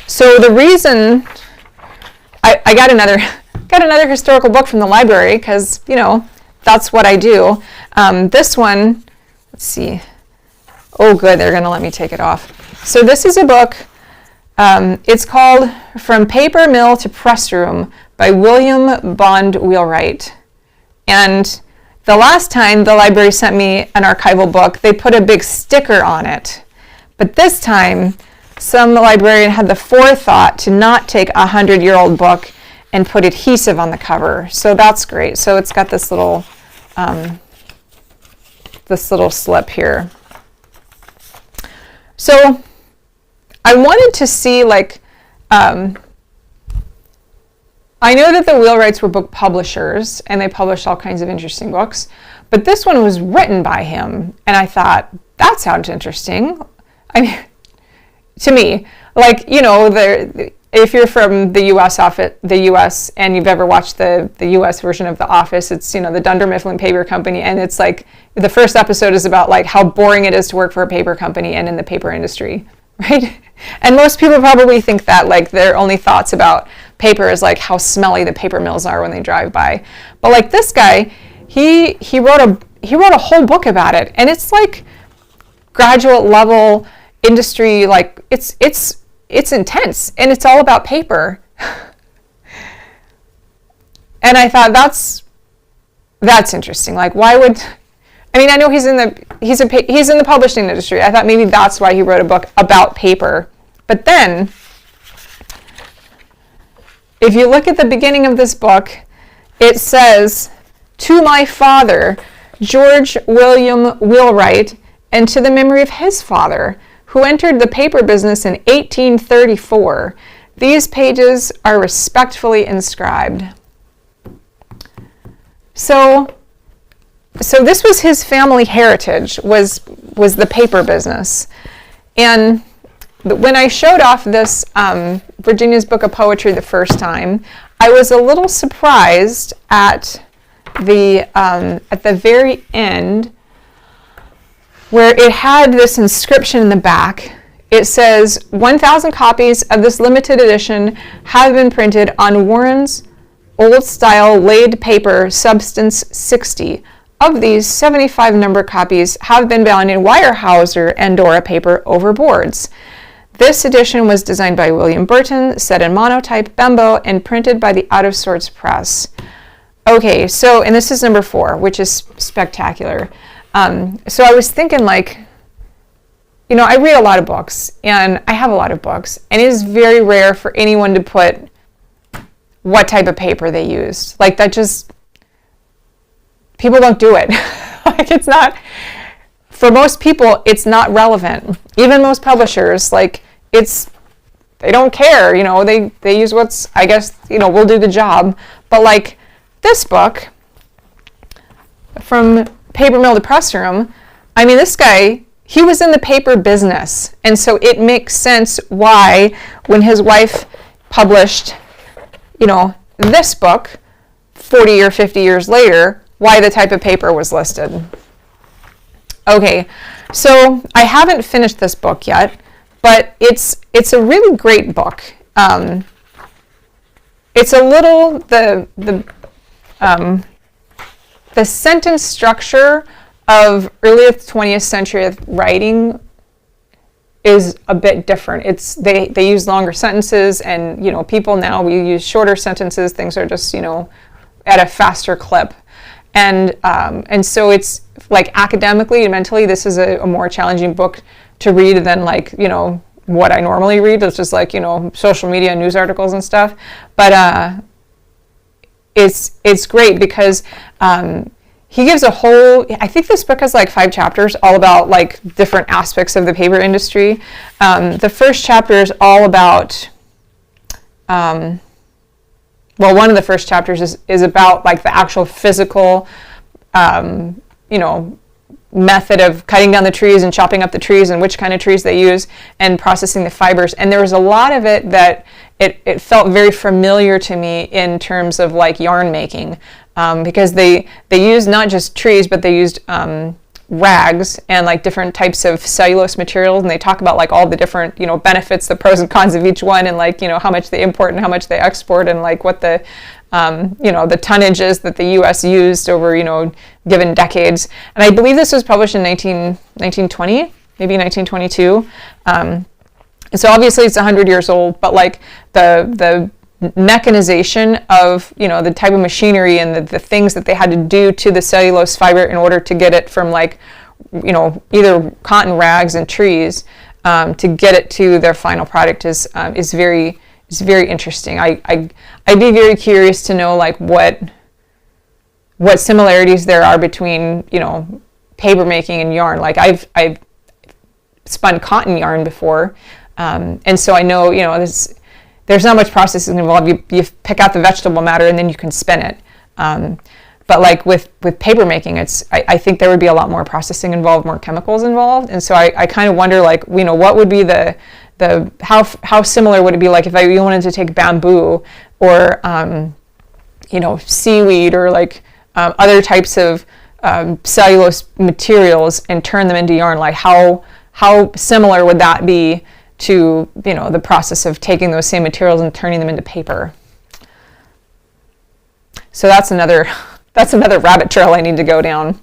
So the reason I got another historical book from the library, because that's what I do. This one, let's see. Oh, good, they're going to let me take it off. So this is a book. It's called From Paper Mill to Pressroom by William Bond Wheelwright. And the last time the library sent me an archival book, they put a big sticker on it. But this time, some librarian had the forethought to not take a 100-year-old book and put adhesive on the cover. So that's great. So it's got this little slip here. So I wanted to see, like, I know that the Wheelwrights were book publishers, and they published all kinds of interesting books, but this one was written by him, and I thought, that sounds interesting. I mean, to me, like, you know, if you're from the U.S. and you've ever watched the U.S. version of The Office, it's, you know, the Dunder Mifflin Paper Company, and it's like, the first episode is about, like, how boring it is to work for a paper company and in the paper industry, right? And most people probably think that, like, their only thoughts about paper is, like, how smelly the paper mills are when they drive by. But, like, this guy, he wrote a whole book about it, and it's, like, graduate level industry, like, it's intense, and it's all about paper. And I thought, that's interesting. Like, why would, I mean, I know he's in the publishing industry. I thought maybe that's why he wrote a book about paper. But then, if you look at the beginning of this book, it says, "To my father, George William Wheelwright, and to the memory of his father, who entered the paper business in 1834. These pages are respectfully inscribed." So this was his family heritage, was the paper business. And when I showed off this Virginia's Book of Poetry the first time, I was a little surprised at the very end, where it had this inscription in the back. It says, 1,000 copies of this limited edition have been printed on Warren's old-style laid paper, substance 60. Of these, 75 number copies have been bound in Weyerhaeuser and Dora paper over boards. This edition was designed by William Burton, set in monotype Bembo, and printed by the Out of Sorts Press. Okay, so, and this is number 4, which is spectacular. So I was thinking, like, you know, I read a lot of books, and I have a lot of books, and it is very rare for anyone to put what type of paper they used. Like, that just, people don't do it. Like, it's not, for most people, it's not relevant. Even most publishers, like, they don't care, you know, they use what's, I guess, you know, will do the job. But, like, this book, From Paper Mill to Pressroom, I mean, this guy, he was in the paper business. And so it makes sense why, when his wife published, you know, this book 40 or 50 years later, why the type of paper was listed. Okay, so I haven't finished this book yet, but it's a really great book. It's a little, the sentence structure of early 20th century writing is a bit different. They use longer sentences, and, you know, people now, we use shorter sentences. Things are just, you know, at a faster clip. And so it's, like, academically and mentally, this is a more challenging book to read than, like, you know, what I normally read, which is, like, you know, social media news articles and stuff. But it's great because he gives a whole, I think this book has like 5 chapters all about, like, different aspects of the paper industry. The first chapter is all about, well, one of the first chapters is about, like, the actual physical, you know, method of cutting down the trees and chopping up the trees and which kind of trees they use and processing the fibers. And there was a lot of it that it felt very familiar to me in terms of, like, yarn making, because they used not just trees, but they used rags and, like, different types of cellulose materials, and they talk about, like, all the different, you know, benefits, the pros and cons of each one, and, like, you know, how much they import and how much they export, and, like, what the you know, the tonnages that the U.S. used over, you know, given decades. And I believe this was published in 1920, maybe 1922. And so obviously it's 100 years old, but, like, the mechanization of, you know, the type of machinery and the things that they had to do to the cellulose fiber in order to get it from, like, you know, either cotton rags and trees to get it to their final product is very interesting. I'd be very curious to know, like, what similarities there are between, you know, paper making and yarn. Like, I've spun cotton yarn before, and so I know, you know, there's not much processing involved. You pick out the vegetable matter and then you can spin it. But like with paper making, I think there would be a lot more processing involved, more chemicals involved. And so I kind of wonder, like, you know, what would be how similar would it be, like, if you wanted to take bamboo or you know, seaweed or like other types of cellulose materials and turn them into yarn? Like, how similar would that be to, you know, the process of taking those same materials and turning them into paper? So that's another rabbit trail I need to go down.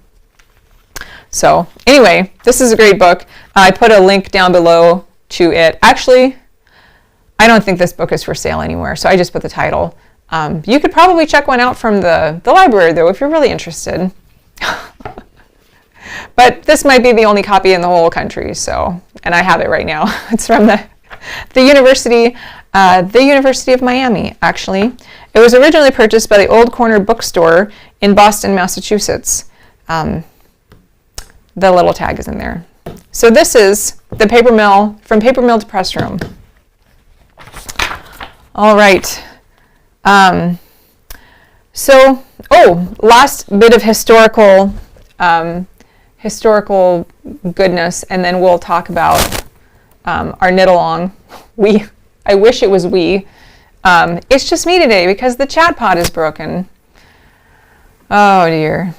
So anyway, this is a great book. I put a link down below to it. Actually, I don't think this book is for sale anywhere, so I just put the title. You could probably check one out from the library, though, if you're really interested. But this might be the only copy in the whole country, so, and I have it right now. It's from the University of Miami, actually. It was originally purchased by the Old Corner Bookstore in Boston, Massachusetts. The little tag is in there. So this is the paper mill, from paper mill to pressroom. All right. So, last bit of historical goodness, and then we'll talk about our knit along. I wish it was we. It's just me today because the chat pod is broken. Oh dear.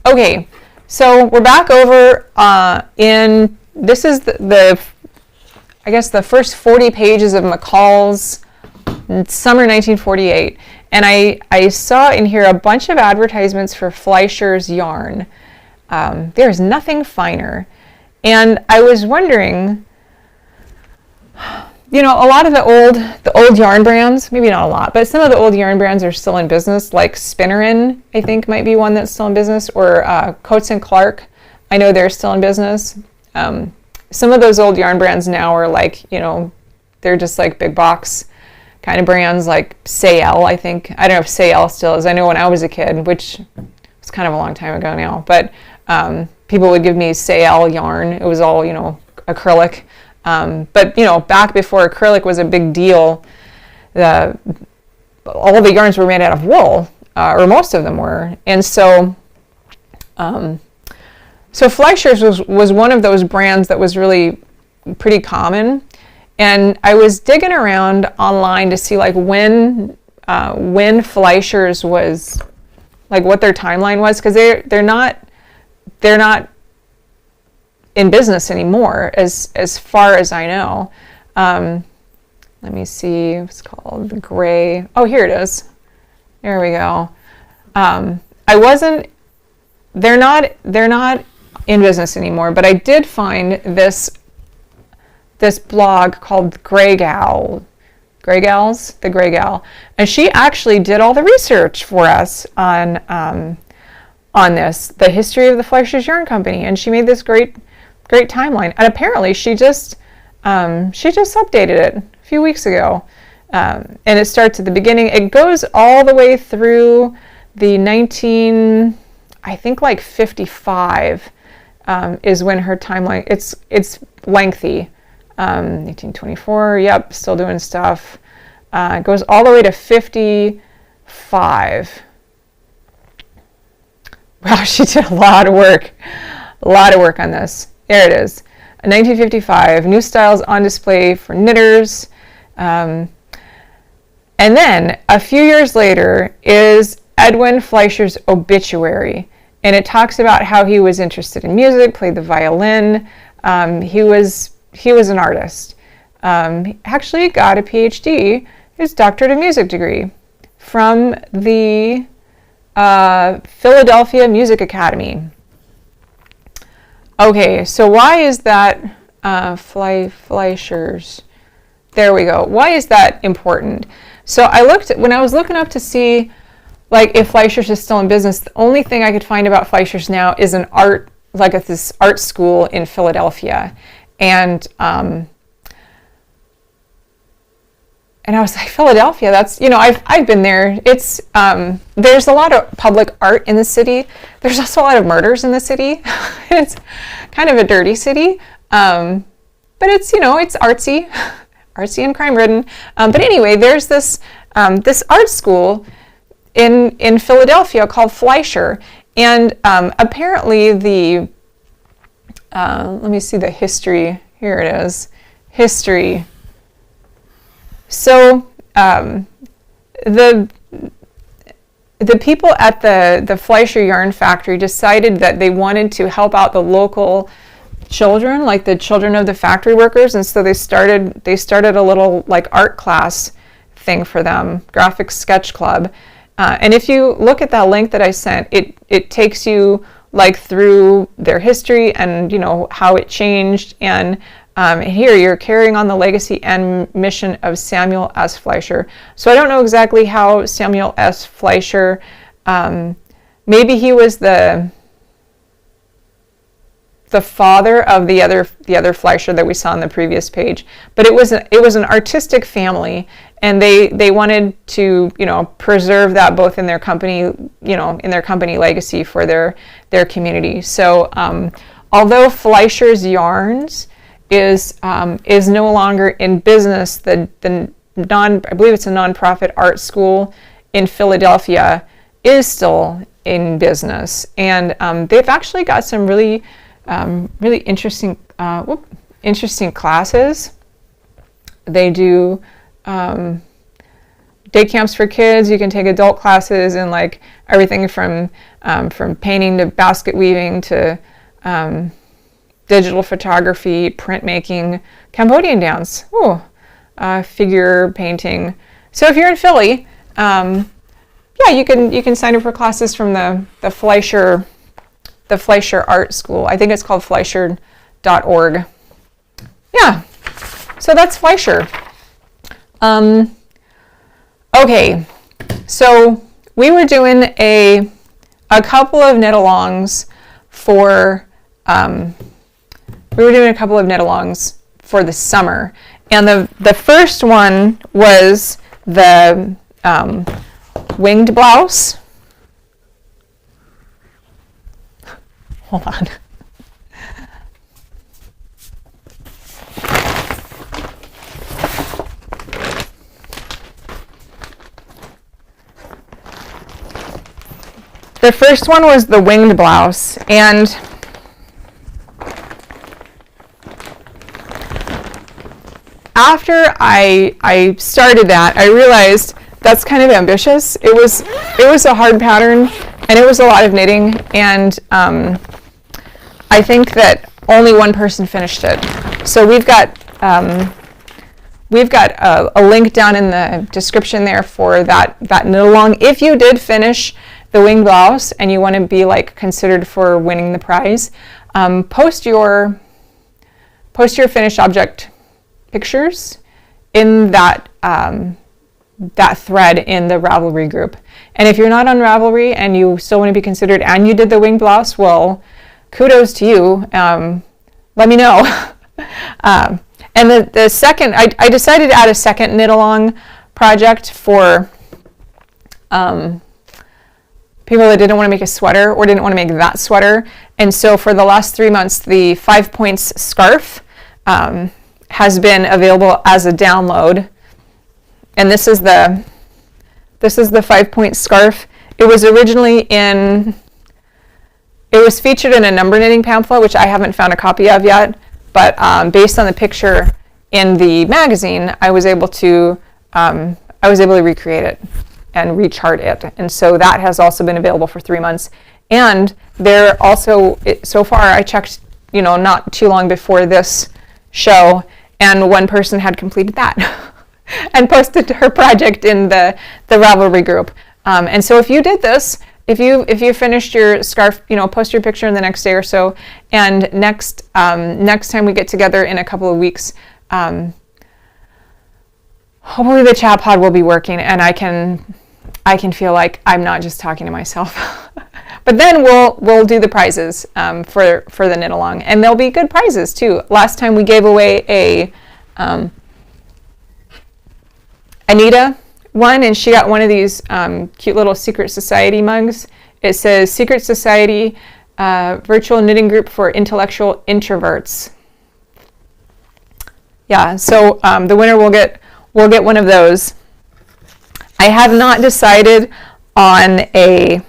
Okay, so we're back over in, this is I guess the first 40 pages of McCALL'S summer 1948. And I saw in here a bunch of advertisements for Fleischer's yarn. There's nothing finer. And I was wondering, you know, a lot of the old yarn brands, maybe not a lot, but some of the old yarn brands are still in business, like Spinnerin, I think, might be one that's still in business, or Coates and Clark. I know they're still in business. Some of those old yarn brands now are like, you know, they're just like big box kind of brands, like Sayel, I think. I don't know if Sayel still is. I know when I was a kid, which was kind of a long time ago now, but people would give me Sayel yarn. It was all, you know, acrylic. But, you know, back before acrylic was a big deal, all the yarns were made out of wool, or most of them were. And so, so Fleischer's was one of those brands that was really pretty common. And I was digging around online to see, like, when Fleischer's was, like, what their timeline was, because they're not in business anymore, as far as I know. Let me see, what's it called, the gray. Oh, here it is. There we go. They're not in business anymore, but I did find this blog called Grey Gal. The Grey Gal. And she actually did all the research for us on this, the history of the Fleischer's Yarn Company, and she made this great timeline. And apparently she just updated it a few weeks ago. And it starts at the beginning. It goes all the way through the 55 is when her timeline, it's lengthy. 1824, yep, still doing stuff. It goes all the way to 55. Wow, she did a lot of work on this. There it is. 1955, new styles on display for knitters. And then a few years later is Edwin Fleischer's obituary. And it talks about how he was interested in music, played the violin. He was an artist. He actually got a PhD, his doctorate of music degree, from the Philadelphia Music Academy. Okay, so why is that Fleischer's? There we go. Why is that important? So when I was looking up to see like if Fleischer's is still in business, the only thing I could find about Fleischer's now is an art, like at this art school in Philadelphia. And I was like, Philadelphia, that's, I've been there. It's, there's a lot of public art in the city. There's also a lot of murders in the city. It's kind of a dirty city. But it's, it's artsy and crime ridden. But anyway, there's this art school in Philadelphia called Fleischer. And apparently let me see the history. Here it is. History. So the people at the Fleischer yarn factory decided that they wanted to help out the local children, like the children of the factory workers, and so they started a little like art class thing for them, graphic sketch club. And if you look at that link that I sent, it takes you like through their history and how it changed. And here you're carrying on the legacy and mission of Samuel S. Fleischer. So I don't know exactly how Samuel S. Fleischer, maybe he was the father of the other Fleischer that we saw on the previous page. But it was an artistic family, and they wanted to preserve that both in their company in their company legacy for their community. So although Fleischer's Yarns is no longer in business, I believe it's a nonprofit art school in Philadelphia is still in business, and they've actually got some really interesting classes. They do day camps for kids. You can take adult classes in like everything from painting to basket weaving to digital photography, printmaking, Cambodian dance, figure painting. So if you're in Philly, you can sign up for classes from the Fleischer Art School. I think it's called Fleischer.org. Yeah, so that's Fleischer. Okay, so we were doing a couple of knit-alongs for the summer, and the first one was the winged blouse. Hold on. The first one was the winged blouse, and after I started that, I realized that's kind of ambitious. It was a hard pattern, and it was a lot of knitting, and I think that only one person finished it. So we've got a link down in the description there for that knit along. If you did finish the wing blouse and you want to be like considered for winning the prize, post your finished object pictures in that thread in the Ravelry group. And if you're not on Ravelry and you still want to be considered and you did the wing blouse, well, kudos to you. Let me know. And the second, I decided to add a second knit along project for people that didn't want to make a sweater or didn't want to make that sweater. And so for the last 3 months, the 5 Points scarf has been available as a download. And this is the 5 Point scarf. It was featured in a number knitting pamphlet, which I haven't found a copy of yet, but based on the picture in the magazine, I was able to recreate it and rechart it. And so that has also been available for 3 months. And they're also, so far I checked, not too long before this show, and one person had completed that and posted her project in the Ravelry group. And so if you did this, if you finished your scarf, post your picture in the next day or so. And next time we get together in a couple of weeks, hopefully the chat pod will be working, and I can feel like I'm not just talking to myself. But then we'll do the prizes for the knit along, and there'll be good prizes too. Last time we gave away a Anita one, and she got one of these cute little Secret Society mugs. It says Secret Society virtual knitting group for intellectual introverts. Yeah, so the winner will get one of those. I have not decided on a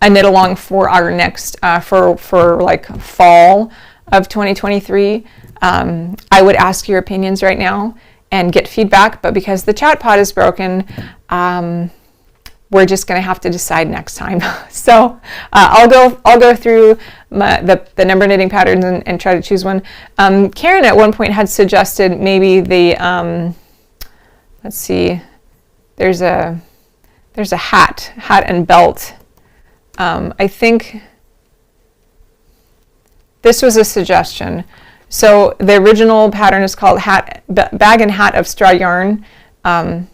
knit along for our next for like fall of 2023. I would ask your opinions right now and get feedback, but because the chat pod is broken, we're just going to have to decide next time. So I'll go through the number knitting patterns and try to choose one. Karen at one point had suggested maybe the let's see, there's a hat and belt. I think this was a suggestion. So the original pattern is called bag and hat of straw yarn, and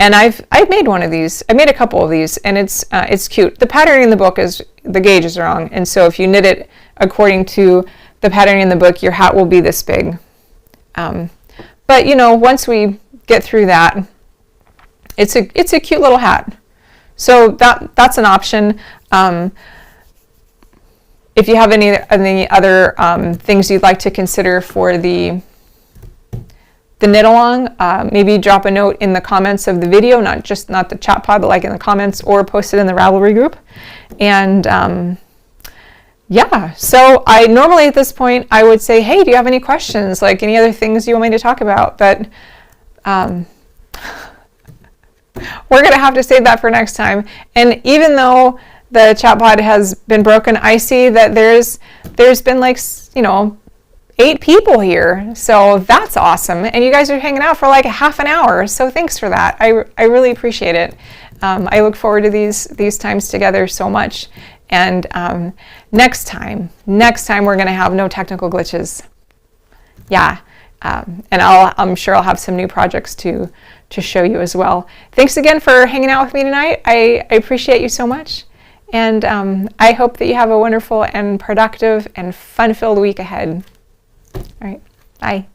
I've made one of these. I made a couple of these, and it's cute. The patterning in the book is the gauge is wrong, and so if you knit it according to the patterning in the book, your hat will be this big. But you know, once we get through that, it's a cute little hat. So that's an option. If you have any other things you'd like to consider for the knit along, maybe drop a note in the comments of the video, not the chat pod, but like in the comments, or post it in the Ravelry group. And yeah, so I normally at this point I would say, hey, do you have any questions, like any other things you want me to talk about? But we're gonna have to save that for next time. And even though the chat pod has been broken, I see that there's been like, you know, 8 people here, so that's awesome, and you guys are hanging out for like a half an hour, so thanks for that. I really appreciate it. I look forward to these times together so much, and next time we're gonna have no technical glitches. Yeah, and I'm sure I'll have some new projects to show you as well. Thanks again for hanging out with me tonight. I appreciate you so much. And I hope that you have a wonderful and productive and fun-filled week ahead. All right, bye.